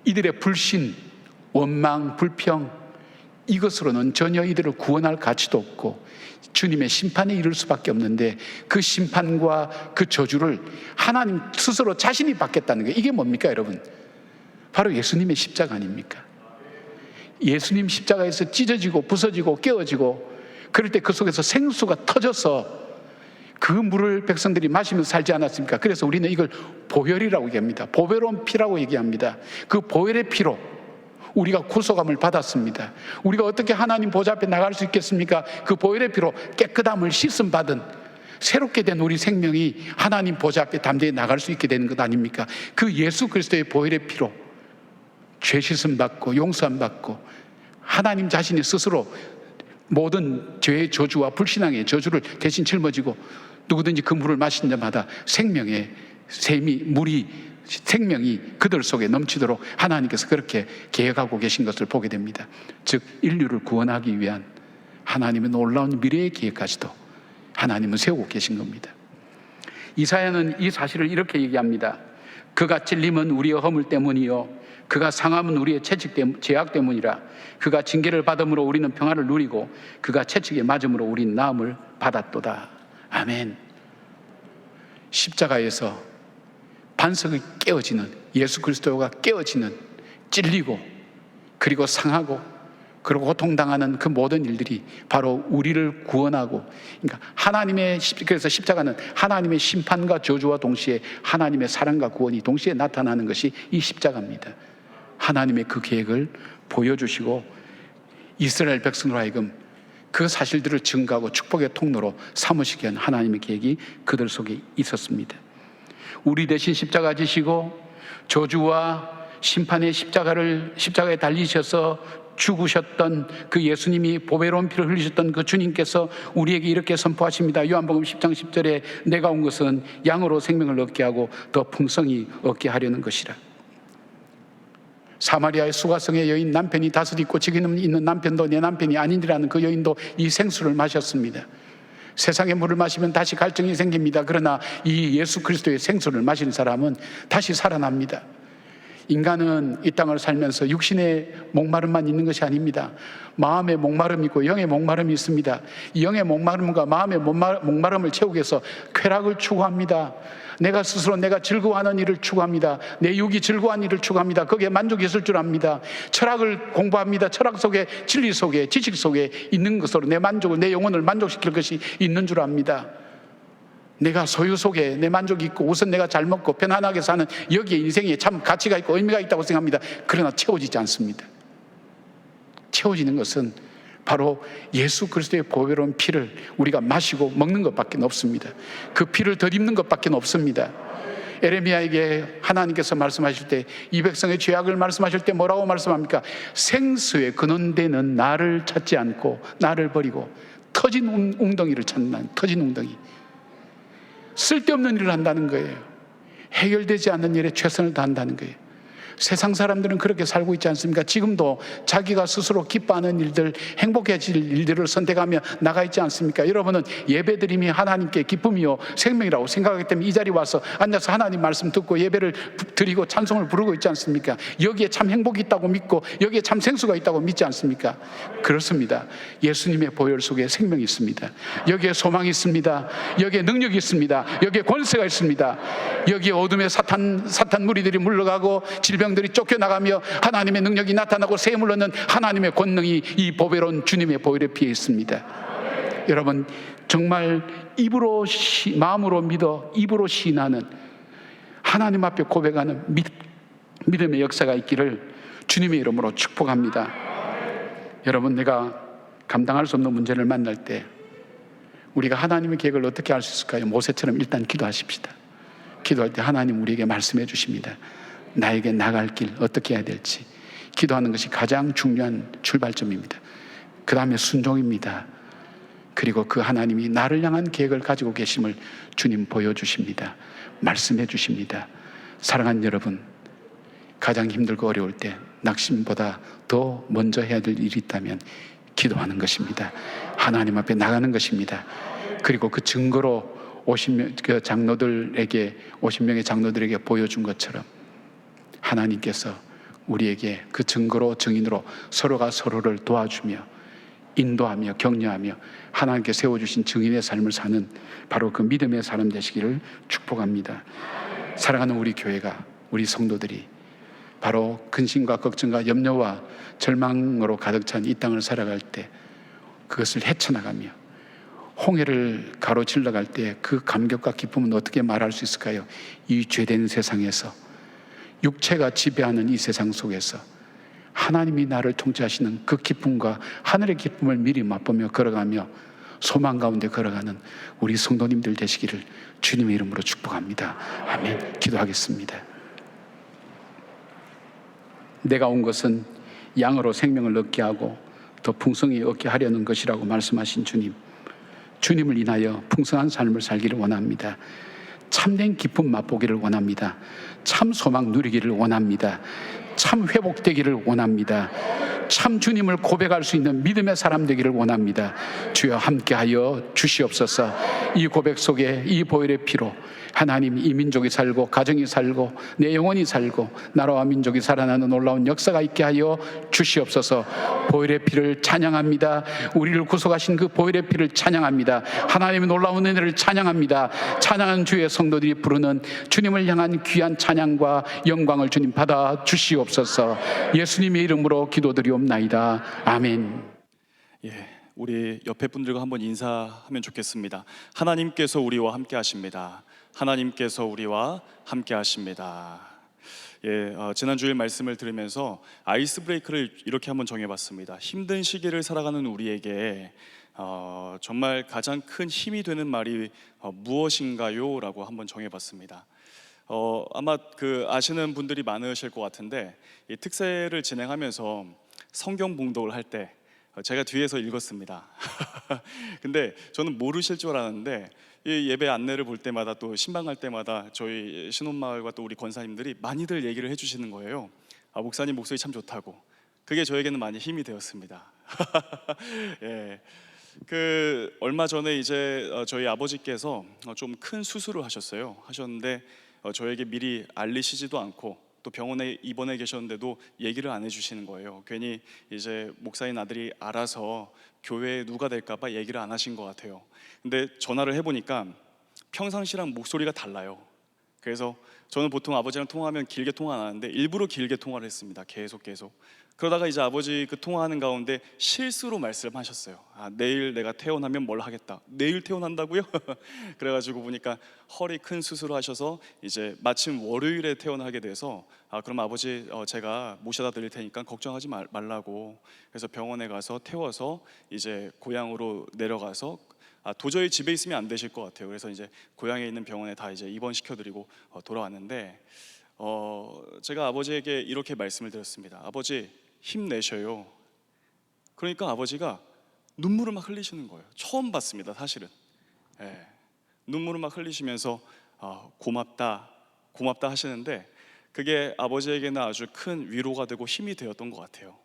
이들의 불신, 원망, 불평, 이것으로는 전혀 이들을 구원할 가치도 없고 주님의 심판에 이를 수밖에 없는데, 그 심판과 그 저주를 하나님 스스로 자신이 받겠다는 거예요. 이게 뭡니까 여러분? 바로 예수님의 십자가 아닙니까? 예수님 십자가에서 찢어지고 부서지고 깨어지고, 그럴 때 그 속에서 생수가 터져서 그 물을 백성들이 마시면서 살지 않았습니까? 그래서 우리는 이걸 보혈이라고 얘기합니다. 보배로운 피라고 얘기합니다. 그 보혈의 피로 우리가 구속함을 받았습니다. 우리가 어떻게 하나님 보좌 앞에 나갈 수 있겠습니까? 그 보혈의 피로 깨끗함을 씻음 받은 새롭게 된 우리 생명이 하나님 보좌 앞에 담대히 나갈 수 있게 되는 것 아닙니까? 그 예수 그리스도의 보혈의 피로 죄 씻음 받고 용서함 받고 하나님 자신이 스스로 모든 죄의 저주와 불신앙의 저주를 대신 짊어지고, 누구든지 그 물을 마신 자마다 생명의 샘이, 물이, 생명이 그들 속에 넘치도록 하나님께서 그렇게 계획하고 계신 것을 보게 됩니다. 즉 인류를 구원하기 위한 하나님의 놀라운 미래의 계획까지도 하나님은 세우고 계신 겁니다. 이사야는 이 사실을 이렇게 얘기합니다. 그가 찔림은 우리의 허물 때문이요 그가 상함은 우리의 죄악 때문이라. 그가 징계를 받음으로 우리는 평화를 누리고 그가 채찍에 맞음으로 우리는 나음을 받았도다. 아멘. 십자가에서 반석이 깨어지는, 예수 그리스도가 깨어지는, 찔리고 그리고 상하고 그리고 고통당하는 그 모든 일들이 바로 우리를 구원하고, 그러니까 그래서 십자가는 하나님의 심판과 저주와 동시에 하나님의 사랑과 구원이 동시에 나타나는 것이 이 십자가입니다. 하나님의 그 계획을 보여주시고 이스라엘 백성으로 하여금 그 사실들을 증거하고 축복의 통로로 삼으시게 한 하나님의 계획이 그들 속에 있었습니다. 우리 대신 십자가 지시고 저주와 심판의 십자가에 달리셔서 죽으셨던 그 예수님이 보배로운 피를 흘리셨던 그 주님께서 우리에게 이렇게 선포하십니다. 요한복음 10장 10절에 내가 온 것은 양으로 생명을 얻게 하고 더 풍성히 얻게 하려는 것이라. 사마리아의 수가성의 여인, 남편이 5 있고 지금 있는 남편도 내 남편이 아니라는 그 여인도 이 생수를 마셨습니다. 세상의 물을 마시면 다시 갈증이 생깁니다. 그러나 이 예수 그리스도의 생수를 마신 사람은 다시 살아납니다. 인간은 이 땅을 살면서 육신의 목마름만 있는 것이 아닙니다. 마음의 목마름이 있고 영의 목마름이 있습니다. 이 영의 목마름과 마음의 목마름을 채우기 위해서 쾌락을 추구합니다. 내가 스스로 내가 즐거워하는 일을 추구합니다. 내 육이 즐거워하는 일을 추구합니다. 거기에 만족이 있을 줄 압니다. 철학을 공부합니다. 철학 속에, 진리 속에, 지식 속에 있는 것으로 내 만족을, 내 영혼을 만족시킬 것이 있는 줄 압니다. 내가 소유 속에 내 만족이 있고 우선 내가 잘 먹고 편안하게 사는 여기에 인생에 참 가치가 있고 의미가 있다고 생각합니다. 그러나 채워지지 않습니다. 채워지는 것은 바로 예수 그리스도의 보배로운 피를 우리가 마시고 먹는 것밖에 없습니다. 그 피를 덧입는 것밖에 없습니다. 에레미야에게 하나님께서 말씀하실 때, 이 백성의 죄악을 말씀하실 때 뭐라고 말씀합니까? 생수의 근원되는 나를 찾지 않고 나를 버리고 터진 웅덩이를 찾는, 터진 웅덩이. 쓸데없는 일을 한다는 거예요. 해결되지 않는 일에 최선을 다한다는 거예요. 세상 사람들은 그렇게 살고 있지 않습니까? 지금도 자기가 스스로 기뻐하는 일들, 행복해질 일들을 선택하며 나가 있지 않습니까? 여러분은 예배드림이 하나님께 기쁨이요 생명이라고 생각하기 때문에 이 자리에 와서 앉아서 하나님 말씀 듣고 예배를 드리고 찬송을 부르고 있지 않습니까? 여기에 참 행복이 있다고 믿고 여기에 참 생수가 있다고 믿지 않습니까? 그렇습니다. 예수님의 보혈 속에 생명이 있습니다. 여기에 소망이 있습니다. 여기에 능력이 있습니다. 여기에 권세가 있습니다. 여기에 어둠의 사탄 무리들이 물러가고 질병들이 쫓겨나가며 하나님의 능력이 나타나고 샘을 얻는 하나님의 권능이 이 보배로운 주님의 보혈에 피해 있습니다. 여러분, 정말 마음으로 믿어 입으로 시인하는, 하나님 앞에 고백하는 믿음의 역사가 있기를 주님의 이름으로 축복합니다. 여러분, 내가 감당할 수 없는 문제를 만날 때 우리가 하나님의 계획을 어떻게 알 수 있을까요? 모세처럼 일단 기도하십시다. 기도할 때 하나님 우리에게 말씀해 주십니다. 나에게 나갈 길 어떻게 해야 될지. 기도하는 것이 가장 중요한 출발점입니다. 그 다음에 순종입니다. 그리고 그 하나님이 나를 향한 계획을 가지고 계심을 주님 보여주십니다. 말씀해 주십니다. 사랑하는 여러분, 가장 힘들고 어려울 때 낙심보다 더 먼저 해야 될 일이 있다면 기도하는 것입니다. 하나님 앞에 나가는 것입니다. 그리고 그 증거로 50명의 장로들에게 보여준 것처럼 하나님께서 우리에게 그 증거로, 증인으로 서로가 서로를 도와주며 인도하며 격려하며 하나님께 세워주신 증인의 삶을 사는 바로 그 믿음의 사람 되시기를 축복합니다. 사랑하는 우리 교회가, 우리 성도들이 바로 근심과 걱정과 염려와 절망으로 가득 찬 이 땅을 살아갈 때 그것을 헤쳐나가며 홍해를 가로질러 갈 때 그 감격과 기쁨은 어떻게 말할 수 있을까요? 이 죄된 세상에서, 육체가 지배하는 이 세상 속에서 하나님이 나를 통치하시는 그 기쁨과 하늘의 기쁨을 미리 맛보며 걸어가며 소망 가운데 걸어가는 우리 성도님들 되시기를 주님의 이름으로 축복합니다. 아멘. 기도하겠습니다. 내가 온 것은 양으로 생명을 얻게 하고 더 풍성히 얻게 하려는 것이라고 말씀하신 주님, 주님을 인하여 풍성한 삶을 살기를 원합니다. 참된 기쁨 맛보기를 원합니다. 참 소망 누리기를 원합니다. 참 회복되기를 원합니다. 참 주님을 고백할 수 있는 믿음의 사람 되기를 원합니다. 주여 함께하여 주시옵소서. 이 고백 속에 이 보혈의 피로 하나님, 이 민족이 살고 가정이 살고 내 영혼이 살고 나라와 민족이 살아나는 놀라운 역사가 있게 하여 주시옵소서. 보혈의 피를 찬양합니다. 우리를 구속하신 그 보혈의 피를 찬양합니다. 하나님의 놀라운 은혜를 찬양합니다. 찬양하는 주의 성도들이 부르는 주님을 향한 귀한 찬양과 영광을 주님 받아 주시옵소서. 예수님의 이름으로 기도드리옵나이다. 아멘. 예, 우리 옆에 분들과 한번 인사하면 좋겠습니다. 하나님께서 우리와 함께 하십니다. 하나님께서 우리와 함께 하십니다. 예, 지난 주일 말씀을 들으면서 아이스 브레이크를 이렇게 한번 정해봤습니다. 힘든 시기를 살아가는 우리에게 정말 가장 큰 힘이 되는 말이 무엇인가요? 라고 한번 정해봤습니다. 아마 아시는 분들이 많으실 것 같은데, 이 특세를 진행하면서 성경 봉독을 할 때 제가 뒤에서 읽었습니다. 근데 저는 모르실 줄 알았는데 이 예배 안내를 볼 때마다 또 신방할 때마다 저희 신혼마을과 또 우리 권사님들이 많이들 얘기를 해주시는 거예요. 목사님 목소리 참 좋다고. 그게 저에게는 많이 힘이 되었습니다. 예. 얼마 전에 이제 저희 아버지께서 좀 큰 수술을 하셨는데 저에게 미리 알리시지도 않고 또 병원에 입원해 계셨는데도 얘기를 안 해주시는 거예요. 괜히 이제 목사인 아들이 알아서 교회에 누가 될까봐 얘기를 안 하신 것 같아요. 근데 전화를 해보니까 평상시랑 목소리가 달라요. 그래서 저는 보통 아버지랑 통화하면 길게 통화 안 하는데 일부러 길게 통화를 했습니다. 계속 그러다가 이제 아버지 통화하는 가운데 실수로 말씀하셨어요. 내일 내가 퇴원하면 뭘 하겠다. 내일 퇴원한다고요? 그래가지고 보니까 허리 큰 수술을 하셔서 이제 마침 월요일에 퇴원하게 돼서 그럼 아버지 제가 모셔다 드릴 테니까 걱정하지 말라고. 그래서 병원에 가서 태워서 이제 고향으로 내려가서 도저히 집에 있으면 안 되실 것 같아요. 그래서 이제 고향에 있는 병원에 다 이제 입원시켜드리고 돌아왔는데 제가 아버지에게 이렇게 말씀을 드렸습니다. 아버지 힘내셔요. 그러니까 아버지가 눈물을 막 흘리시는 거예요. 처음 봤습니다, 사실은. 예. 눈물을 막 흘리시면서 고맙다 고맙다 하시는데, 그게 아버지에게는 아주 큰 위로가 되고 힘이 되었던 것 같아요.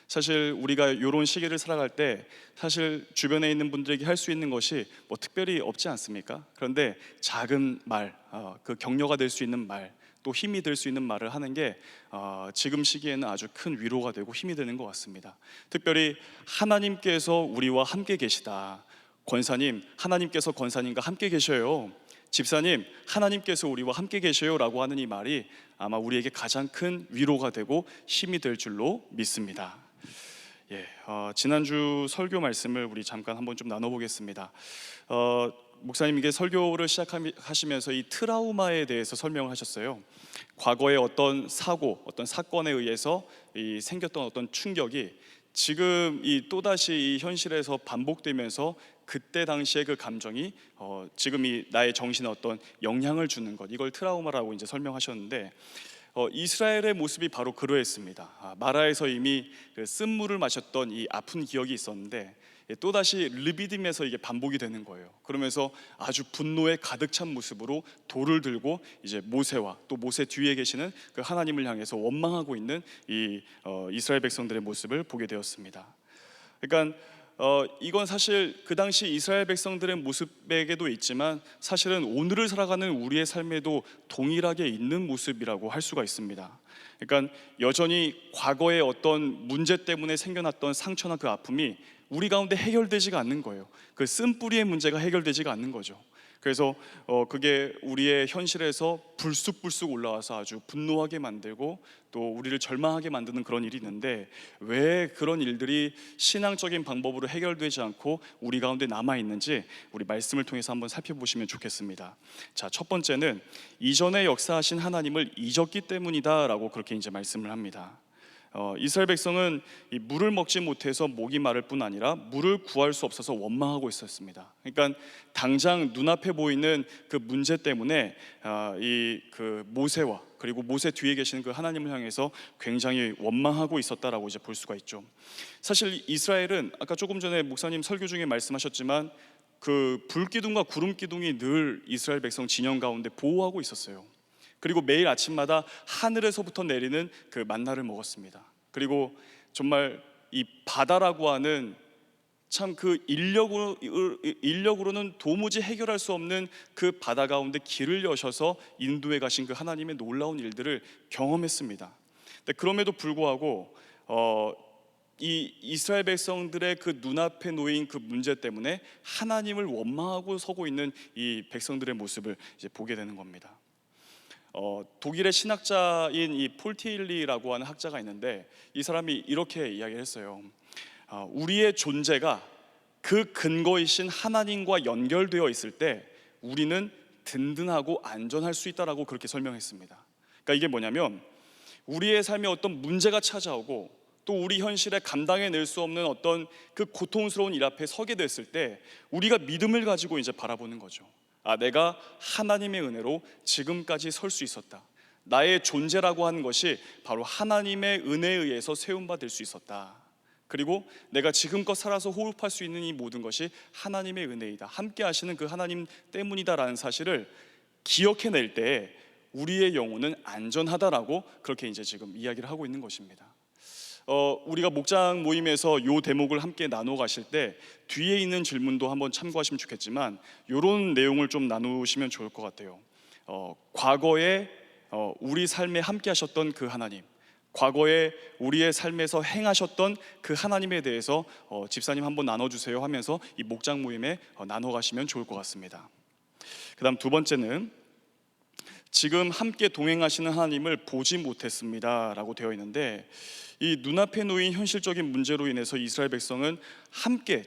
사실 우리가 이런 시기를 살아갈 때 사실 주변에 있는 분들에게 할 수 있는 것이 뭐 특별히 없지 않습니까? 그런데 작은 말, 그 격려가 될 수 있는 말, 또 힘이 될 수 있는 말을 하는 게 지금 시기에는 아주 큰 위로가 되고 힘이 되는 것 같습니다. 특별히 하나님께서 우리와 함께 계시다. 권사님, 하나님께서 권사님과 함께 계셔요. 집사님, 하나님께서 우리와 함께 계셔요 라고 하는 이 말이 아마 우리에게 가장 큰 위로가 되고 힘이 될 줄로 믿습니다. 지난주 설교 말씀을 우리 잠깐 한번 좀 나눠보겠습니다. 목사님에게 설교를 시작하시면서 이 트라우마에 대해서 설명을 하셨어요. 과거의 어떤 사고, 어떤 사건에 의해서 생겼던 어떤 충격이 지금 또다시 이 현실에서 반복되면서 그때 당시의 그 감정이 지금 이 나의 정신에 어떤 영향을 주는 것, 이걸 트라우마라고 이제 설명하셨는데, 이스라엘의 모습이 바로 그러했습니다. 마라에서 이미 그 쓴물을 마셨던 이 아픈 기억이 있었는데 또다시 르비딤에서 이게 반복이 되는 거예요. 그러면서 아주 분노에 가득 찬 모습으로 돌을 들고 이제 모세와 또 모세 뒤에 계시는 그 하나님을 향해서 원망하고 있는 이 이스라엘 백성들의 모습을 보게 되었습니다. 그러니까 이건 사실 그 당시 이스라엘 백성들의 모습에게도 있지만 사실은 오늘을 살아가는 우리의 삶에도 동일하게 있는 모습이라고 할 수가 있습니다. 그러니까 여전히 과거의 어떤 문제 때문에 생겨났던 상처나 그 아픔이 우리 가운데 해결되지가 않는 거예요. 그 쓴뿌리의 문제가 해결되지가 않는 거죠. 그래서 그게 우리의 현실에서 불쑥불쑥 올라와서 아주 분노하게 만들고 또 우리를 절망하게 만드는 그런 일이 있는데, 왜 그런 일들이 신앙적인 방법으로 해결되지 않고 우리 가운데 남아 있는지 우리 말씀을 통해서 한번 살펴보시면 좋겠습니다. 자, 첫 번째는 이전에 역사하신 하나님을 잊었기 때문이다라고 그렇게 이제 말씀을 합니다. 이스라엘 백성은 이 물을 먹지 못해서 목이 마를 뿐 아니라 물을 구할 수 없어서 원망하고 있었습니다. 그러니까 당장 눈앞에 보이는 그 문제 때문에 이 그 모세와 그리고 모세 뒤에 계시는 그 하나님을 향해서 굉장히 원망하고 있었다라고 이제 볼 수가 있죠. 사실 이스라엘은 아까 조금 전에 목사님 설교 중에 말씀하셨지만 그 불기둥과 구름 기둥이 늘 이스라엘 백성 진영 가운데 보호하고 있었어요. 그리고 매일 아침마다 하늘에서부터 내리는 그 만나를 먹었습니다. 그리고 정말 이 바다라고 하는 참 그 인력으로는 도무지 해결할 수 없는 그 바다 가운데 길을 여셔서 인도해 가신 그 하나님의 놀라운 일들을 경험했습니다. 근데 그럼에도 불구하고 이 이스라엘 백성들의 그 눈앞에 놓인 그 문제 때문에 하나님을 원망하고 서고 있는 이 백성들의 모습을 이제 보게 되는 겁니다. 독일의 신학자인 이 폴티일리라고 하는 학자가 있는데 이 사람이 이렇게 이야기를 했어요. 우리의 존재가 그 근거이신 하나님과 연결되어 있을 때 우리는 든든하고 안전할 수 있다라고 그렇게 설명했습니다. 그러니까 이게 뭐냐면 우리의 삶에 어떤 문제가 찾아오고 또 우리 현실에 감당해낼 수 없는 어떤 그 고통스러운 일 앞에 서게 됐을 때 우리가 믿음을 가지고 이제 바라보는 거죠. 내가 하나님의 은혜로 지금까지 설 수 있었다. 나의 존재라고 하는 것이 바로 하나님의 은혜에 의해서 세움받을 수 있었다. 그리고 내가 지금껏 살아서 호흡할 수 있는 이 모든 것이 하나님의 은혜이다. 함께 하시는 그 하나님 때문이다라는 사실을 기억해낼 때 우리의 영혼은 안전하다라고 그렇게 이제 지금 이야기를 하고 있는 것입니다. 우리가 목장 모임에서 이 대목을 함께 나눠 가실 때 뒤에 있는 질문도 한번 참고하시면 좋겠지만 이런 내용을 좀 나누시면 좋을 것 같아요. 과거에 우리 삶에 함께 하셨던 그 하나님, 과거에 우리의 삶에서 행하셨던 그 하나님에 대해서 집사님 한번 나눠주세요 하면서 이 목장 모임에 나눠 가시면 좋을 것 같습니다. 그 다음 두 번째는 지금 함께 동행하시는 하나님을 보지 못했습니다 라고 되어 있는데, 이 눈앞에 놓인 현실적인 문제로 인해서 이스라엘 백성은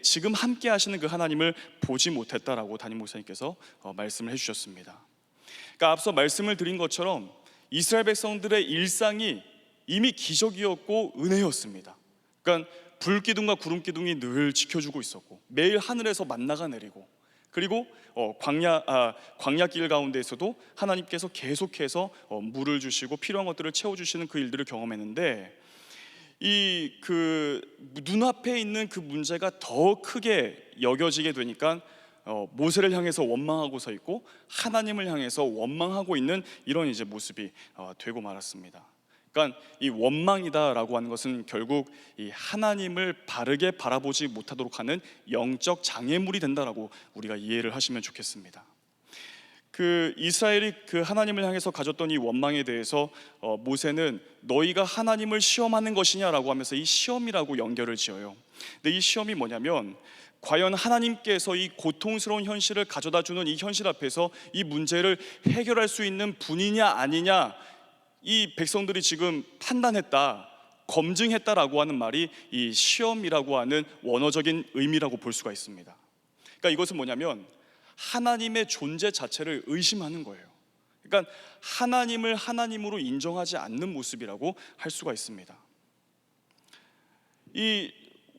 지금 함께 하시는 그 하나님을 보지 못했다라고 담임 목사님께서 말씀을 해주셨습니다. 그러니까 앞서 말씀을 드린 것처럼 이스라엘 백성들의 일상이 이미 기적이었고 은혜였습니다. 그러니까 불기둥과 구름기둥이 늘 지켜주고 있었고 매일 하늘에서 만나가 내리고, 그리고 광야길 가운데에서도 하나님께서 계속해서 물을 주시고 필요한 것들을 채워주시는 그 일들을 경험했는데, 그 눈앞에 있는 그 문제가 더 크게 여겨지게 되니까 모세를 향해서 원망하고 서 있고 하나님을 향해서 원망하고 있는 이런 이제 모습이 되고 말았습니다. 그러니까 이 원망이다라고 하는 것은 결국 이 하나님을 바르게 바라보지 못하도록 하는 영적 장애물이 된다라고 우리가 이해를 하시면 좋겠습니다. 그 이스라엘이 그 하나님을 향해서 가졌던 이 원망에 대해서 모세는 너희가 하나님을 시험하는 것이냐라고 하면서 이 시험이라고 연결을 지어요. 근데 이 시험이 뭐냐면 과연 하나님께서 이 고통스러운 현실을 가져다 주는 이 현실 앞에서 이 문제를 해결할 수 있는 분이냐 아니냐, 이 백성들이 지금 판단했다, 검증했다라고 하는 말이 이 시험이라고 하는 원어적인 의미라고 볼 수가 있습니다. 그러니까 이것은 뭐냐면 하나님의 존재 자체를 의심하는 거예요. 그러니까 하나님을 하나님으로 인정하지 않는 모습이라고 할 수가 있습니다.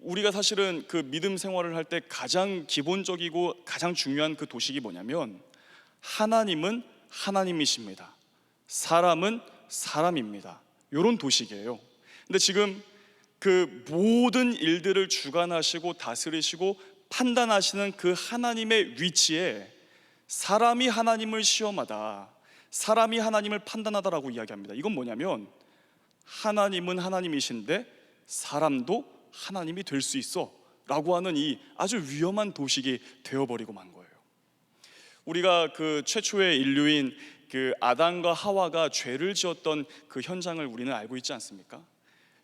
우리가 사실은 그 믿음 생활을 할 때 가장 기본적이고 가장 중요한 그 도식이 뭐냐면 하나님은 하나님이십니다, 사람은 사람입니다, 이런 도식이에요. 근데 지금 그 모든 일들을 주관하시고 다스리시고 판단하시는 그 하나님의 위치에 사람이 하나님을 시험하다, 사람이 하나님을 판단하다라고 이야기합니다. 이건 뭐냐면 하나님은 하나님이신데 사람도 하나님이 될 수 있어 라고 하는 이 아주 위험한 도식이 되어버리고 만 거예요. 우리가 그 최초의 인류인 그 아담과 하와가 죄를 지었던 그 현장을 우리는 알고 있지 않습니까?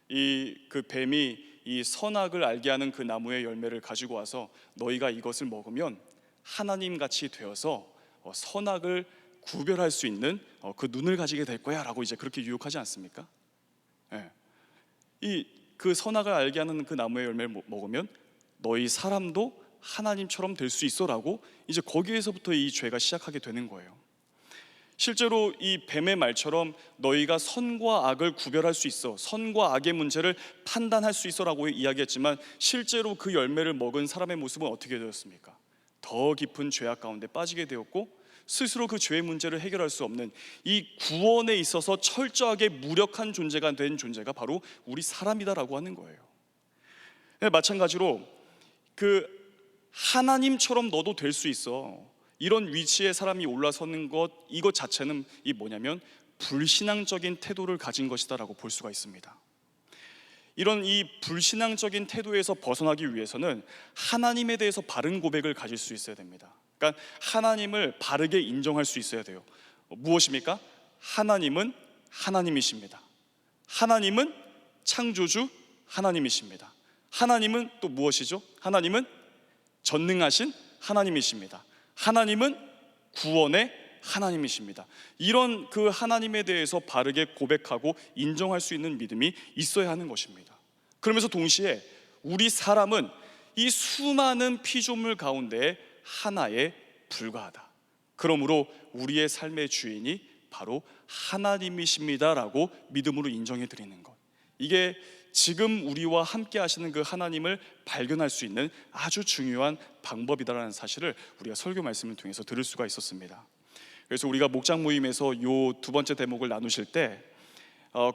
그 뱀이 이 선악을 알게 하는 그 나무의 열매를 가지고 와서 너희가 이것을 먹으면 하나님같이 되어서 선악을 구별할 수 있는 그 눈을 가지게 될 거야 라고 이제 그렇게 유혹하지 않습니까? 그 선악을 알게 하는 그 나무의 열매를 먹으면 너희 사람도 하나님처럼 될 수 있어 라고 이제 거기에서부터 이 죄가 시작하게 되는 거예요. 실제로 이 뱀의 말처럼 너희가 선과 악을 구별할 수 있어, 선과 악의 문제를 판단할 수 있어 라고 이야기했지만 실제로 그 열매를 먹은 사람의 모습은 어떻게 되었습니까? 더 깊은 죄악 가운데 빠지게 되었고 스스로 그 죄의 문제를 해결할 수 없는 이 구원에 있어서 철저하게 무력한 존재가 된 존재가 바로 우리 사람이다라고 하는 거예요. 마찬가지로 그 하나님처럼 너도 될 수 있어, 이런 위치에 사람이 올라서는 것, 이것 자체는 이 뭐냐면 불신앙적인 태도를 가진 것이다라고 볼 수가 있습니다. 이런 이 불신앙적인 태도에서 벗어나기 위해서는 하나님에 대해서 바른 고백을 가질 수 있어야 됩니다. 그러니까 하나님을 바르게 인정할 수 있어야 돼요. 무엇입니까? 하나님은 하나님이십니다. 하나님은 창조주 하나님이십니다. 하나님은 또 무엇이죠? 하나님은 전능하신 하나님이십니다. 하나님은 구원의 하나님이십니다. 이런 그 하나님에 대해서 바르게 고백하고 인정할 수 있는 믿음이 있어야 하는 것입니다. 그러면서 동시에 우리 사람은 이 수많은 피조물 가운데 하나에 불과하다. 그러므로 우리의 삶의 주인이 바로 하나님이십니다라고 믿음으로 인정해 드리는 것, 이게 지금 우리와 함께 하시는 그 하나님을 발견할 수 있는 아주 중요한 방법이다라는 사실을 우리가 설교 말씀을 통해서 들을 수가 있었습니다. 그래서 우리가 목장 모임에서 요 두 번째 대목을 나누실 때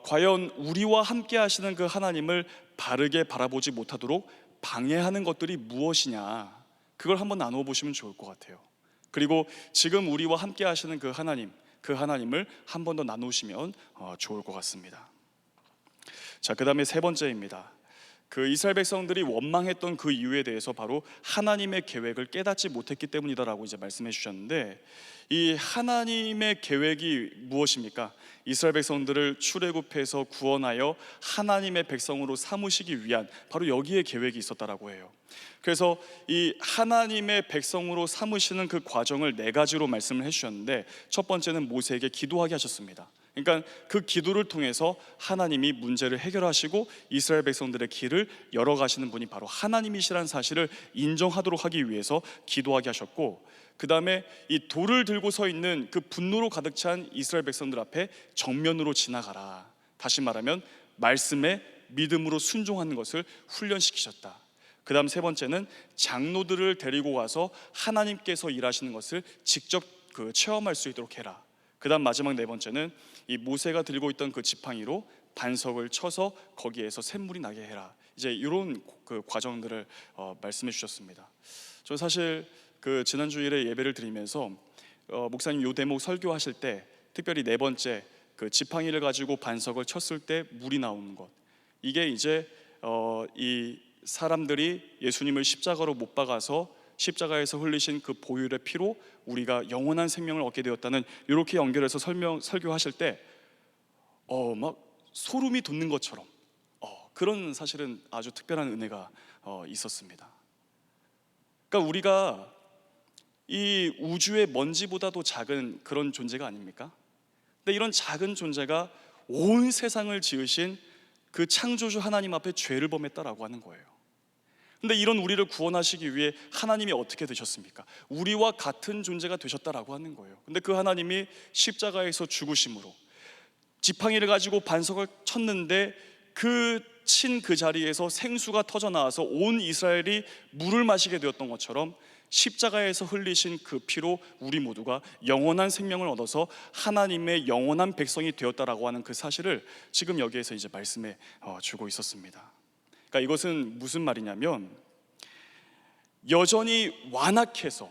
과연 우리와 함께 하시는 그 하나님을 바르게 바라보지 못하도록 방해하는 것들이 무엇이냐, 그걸 한번 나누어 보시면 좋을 것 같아요. 그리고 지금 우리와 함께 하시는 그 하나님을 한 번 더 나누시면 좋을 것 같습니다. 자, 그 다음에 세 번째입니다. 그 이스라엘 백성들이 원망했던 그 이유에 대해서 바로 하나님의 계획을 깨닫지 못했기 때문이다라고 이제 말씀해 주셨는데, 이 하나님의 계획이 무엇입니까? 이스라엘 백성들을 출애굽해서 구원하여 하나님의 백성으로 삼으시기 위한 바로 여기에 계획이 있었다라고 해요. 그래서 이 하나님의 백성으로 삼으시는 그 과정을 네 가지로 말씀을 해주셨는데, 첫 번째는 모세에게 기도하게 하셨습니다. 그러니까 그 기도를 통해서 하나님이 문제를 해결하시고 이스라엘 백성들의 길을 열어가시는 분이 바로 하나님이시라는 사실을 인정하도록 하기 위해서 기도하게 하셨고, 그 다음에 이 돌을 들고 서 있는 그 분노로 가득 찬 이스라엘 백성들 앞에 정면으로 지나가라, 다시 말하면 말씀에 믿음으로 순종하는 것을 훈련시키셨다. 그 다음 세 번째는 장로들을 데리고 와서 하나님께서 일하시는 것을 직접 체험할 수 있도록 해라. 그 다음 마지막 네 번째는 이 모세가 들고 있던 그 지팡이로 반석을 쳐서 거기에서 샘물이 나게 해라. 이제 이런 그 과정들을 말씀해 주셨습니다. 저 사실 그 지난 주일에 예배를 드리면서 목사님 요 대목 설교하실 때 특별히 네 번째 그 지팡이를 가지고 반석을 쳤을 때 물이 나오는 것, 이게 이제 이 사람들이 예수님을 십자가로 못 박아서 십자가에서 흘리신 그 보혈의 피로 우리가 영원한 생명을 얻게 되었다는, 이렇게 연결해서 설교하실 때 막 소름이 돋는 것처럼 그런 사실은 아주 특별한 은혜가 있었습니다. 그러니까 우리가 이 우주의 먼지보다도 작은 그런 존재가 아닙니까? 근데 이런 작은 존재가 온 세상을 지으신 그 창조주 하나님 앞에 죄를 범했다라고 하는 거예요. 근데 이런 우리를 구원하시기 위해 하나님이 어떻게 되셨습니까? 우리와 같은 존재가 되셨다라고 하는 거예요. 근데 그 하나님이 십자가에서 죽으심으로 지팡이를 가지고 반석을 쳤는데 그 자리에서 생수가 터져 나와서 온 이스라엘이 물을 마시게 되었던 것처럼 십자가에서 흘리신 그 피로 우리 모두가 영원한 생명을 얻어서 하나님의 영원한 백성이 되었다라고 하는 그 사실을 지금 여기에서 이제 말씀해 주고 있었습니다. 그러니까 이것은 무슨 말이냐면, 여전히 완악해서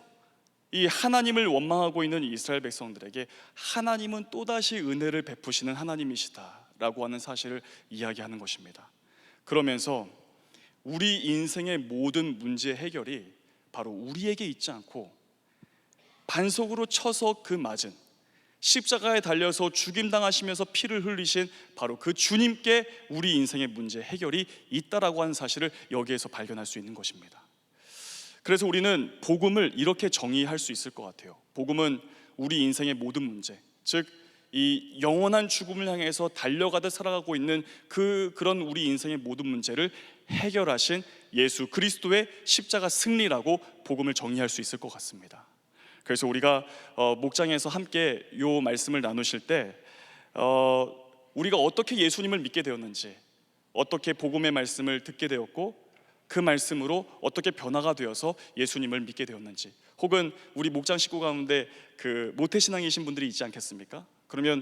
이 하나님을 원망하고 있는 이스라엘 백성들에게 하나님은 또다시 은혜를 베푸시는 하나님이시다라고 하는 사실을 이야기하는 것입니다. 그러면서 우리 인생의 모든 문제 해결이 바로 우리에게 있지 않고 반석으로 쳐서 그 맞은, 십자가에 달려서 죽임당하시면서 피를 흘리신 바로 그 주님께 우리 인생의 문제 해결이 있다라고 하는 사실을 여기에서 발견할 수 있는 것입니다. 그래서 우리는 복음을 이렇게 정의할 수 있을 것 같아요. 복음은 우리 인생의 모든 문제, 즉 이 영원한 죽음을 향해서 달려가듯 살아가고 있는 그런 우리 인생의 모든 문제를 해결하신 예수 그리스도의 십자가 승리라고 복음을 정의할 수 있을 것 같습니다. 그래서 우리가 목장에서 함께 요 말씀을 나누실 때 우리가 어떻게 예수님을 믿게 되었는지, 어떻게 복음의 말씀을 듣게 되었고 그 말씀으로 어떻게 변화가 되어서 예수님을 믿게 되었는지, 혹은 우리 목장 식구 가운데 그 모태신앙이신 분들이 있지 않겠습니까? 그러면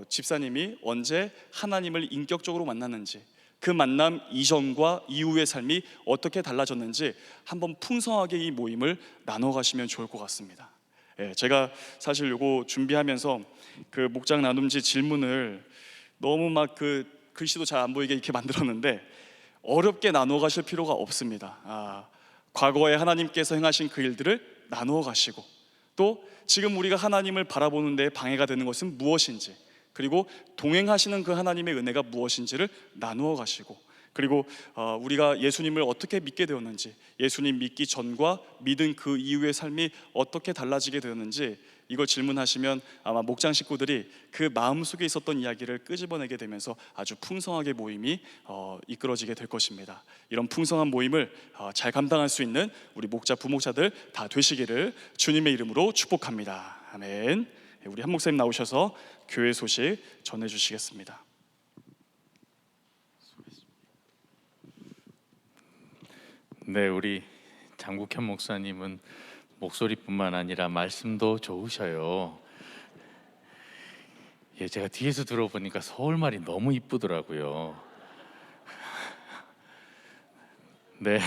집사님이 언제 하나님을 인격적으로 만났는지, 그 만남 이전과 이후의 삶이 어떻게 달라졌는지 한번 풍성하게 이 모임을 나눠 가시면 좋을 것 같습니다. 제가 사실 요거 준비하면서 그 목장 나눔지 질문을 너무 막 그 글씨도 잘 안 보이게 이렇게 만들었는데 어렵게 나누어 가실 필요가 없습니다. 과거에 하나님께서 행하신 그 일들을 나누어 가시고, 또 지금 우리가 하나님을 바라보는 데 방해가 되는 것은 무엇인지, 그리고 동행하시는 그 하나님의 은혜가 무엇인지를 나누어 가시고, 그리고 우리가 예수님을 어떻게 믿게 되었는지, 예수님 믿기 전과 믿은 그 이후의 삶이 어떻게 달라지게 되었는지, 이걸 질문하시면 아마 목장 식구들이 그 마음속에 있었던 이야기를 끄집어내게 되면서 아주 풍성하게 모임이 이끌어지게 될 것입니다. 이런 풍성한 모임을 잘 감당할 수 있는 우리 목자 부목자들 다 되시기를 주님의 이름으로 축복합니다. 아멘. 우리 한 목사님 나오셔서 교회 소식 전해주시겠습니다. 네, 우리 장국현 목사님은 목소리뿐만 아니라 말씀도 좋으셔요. 제가 뒤에서 들어보니까 서울말이 너무 이쁘더라고요. 네,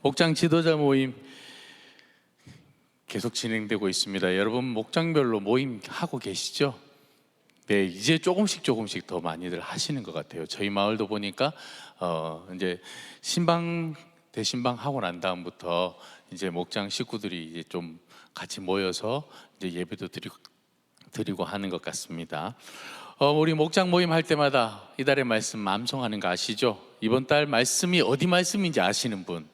목장 지도자 모임 계속 진행되고 있습니다. 여러분 목장별로 모임 하고 계시죠? 네, 이제 조금씩 더 많이들 하시는 것 같아요. 저희 마을도 보니까 이제 신방 대신방 하고 난 다음부터 이제 목장 식구들이 이제 좀 같이 모여서 이제 예배도 드리고 하는 것 같습니다. 우리 목장 모임 할 때마다 이달의 말씀 암송하는 거 아시죠? 이번 달 말씀이 어디 말씀인지 아시는 분?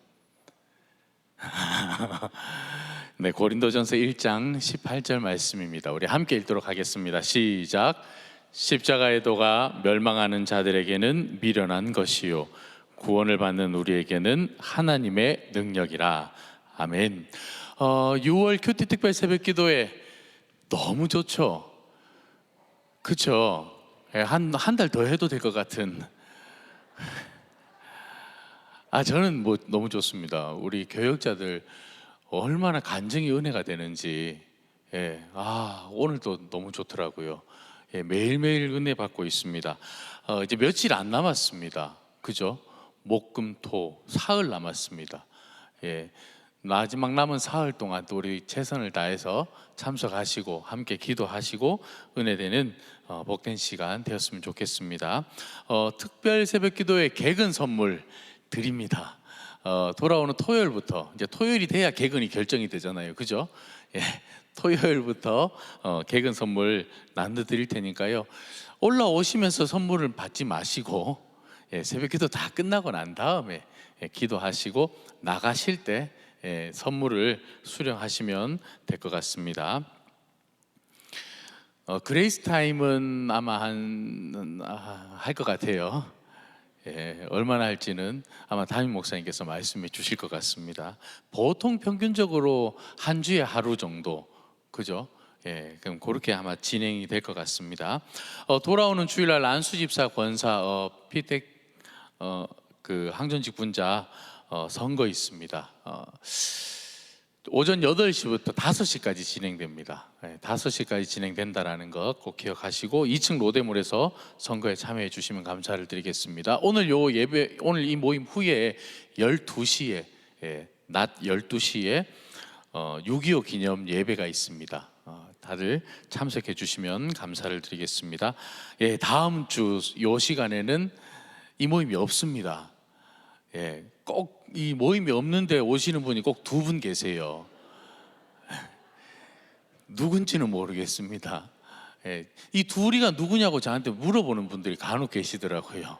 네, 고린도전서 1장 18절 말씀입니다. 우리 함께 읽도록 하겠습니다. 시작. 십자가의 도가 멸망하는 자들에게는 미련한 것이요 구원을 받는 우리에게는 하나님의 능력이라. 아멘. 6월 큐티 특별 새벽 기도회 너무 좋죠? 그쵸? 한 달 더 해도 될 것 같은. 저는 뭐 너무 좋습니다. 우리 교역자들 얼마나 간증이 은혜가 되는지. 오늘도 너무 좋더라고요. 매일매일 은혜 받고 있습니다. 이제 며칠 안 남았습니다. 그죠? 목, 금, 토, 사흘 남았습니다. 마지막 남은 사흘 동안 또 우리 최선을 다해서 참석하시고 함께 기도하시고 은혜되는 복된 시간 되었으면 좋겠습니다. 특별 새벽기도의 개근 선물 드립니다. 돌아오는 토요일부터, 이제 토요일이 돼야 개근이 결정이 되잖아요, 그죠? 예, 토요일부터 개근 선물 나눠드릴 테니까요. 올라오시면서 선물을 받지 마시고 새벽기도 다 끝나고 난 다음에 기도하시고 나가실 때 선물을 수령하시면 될 것 같습니다. 그레이스 타임은 아마 할 것 같아요. 얼마나 할지는 아마 담임 목사님께서 말씀해 주실 것 같습니다. 보통 평균적으로 한 주에 하루 정도, 그죠? 그럼 그렇게 아마 진행이 될 것 같습니다. 돌아오는 주일날 안수집사 권사 피택 그 항전직 분자 선거 있습니다. 오전 8시부터 5시까지 진행됩니다. 5시까지 진행된다라는 것 꼭 기억하시고 2층 로데몰에서 선거에 참여해 주시면 감사를 드리겠습니다. 오늘 요 예배, 오늘 이 모임 후에 12시에 낮 12시에 6.25 기념 예배가 있습니다. 다들 참석해 주시면 감사를 드리겠습니다. 다음 주 요 시간에는 이 모임이 없습니다. 꼭 이 모임이 없는데 오시는 분이 꼭 2분 계세요. 누군지는 모르겠습니다. 이 둘이가 누구냐고 저한테 물어보는 분들이 간혹 계시더라고요.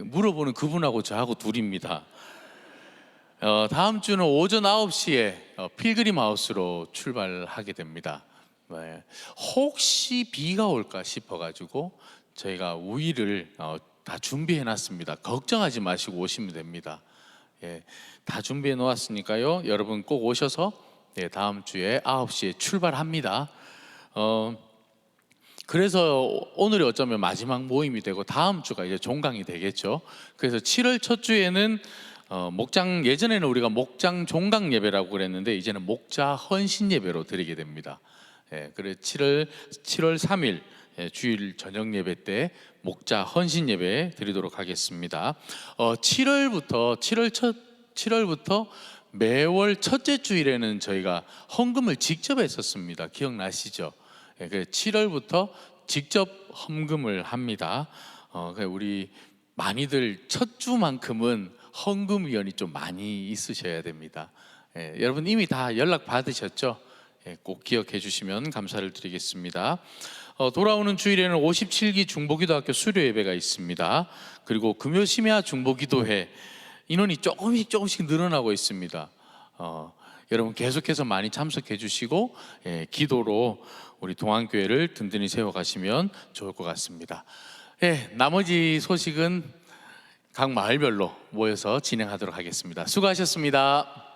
물어보는 그분하고 저하고 둘입니다. 다음 주는 오전 9시에 필그림 하우스로 출발하게 됩니다. 혹시 비가 올까 싶어가지고 저희가 우위를 다 준비해 놨습니다. 걱정하지 마시고 오시면 됩니다. 다 준비해 놓았으니까요. 여러분 꼭 오셔서 다음 주에 9시에 출발합니다. 그래서 오늘이 어쩌면 마지막 모임이 되고 다음 주가 이제 종강이 되겠죠. 그래서 7월 첫 주에는 목장, 예전에는 우리가 목장 종강 예배라고 그랬는데 이제는 목자 헌신 예배로 드리게 됩니다. 그래서 7월 3일 주일 저녁 예배 때 목자 헌신 예배 드리도록 하겠습니다. 7월부터 매월 첫째 주일에는 저희가 헌금을 직접 했었습니다. 기억나시죠? 그래서 7월부터 직접 헌금을 합니다. 우리 많이들 첫 주만큼은 헌금위원이 좀 많이 있으셔야 됩니다. 여러분 이미 다 연락 받으셨죠? 꼭 기억해 주시면 감사를 드리겠습니다. 돌아오는 주일에는 57기 중보기도학교 수료 예배가 있습니다. 그리고 금요 심야 중보기도회 인원이 조금씩 늘어나고 있습니다. 여러분 계속해서 많이 참석해 주시고 기도로 우리 동안교회를 든든히 세워가시면 좋을 것 같습니다. 나머지 소식은 각 마을별로 모여서 진행하도록 하겠습니다. 수고하셨습니다.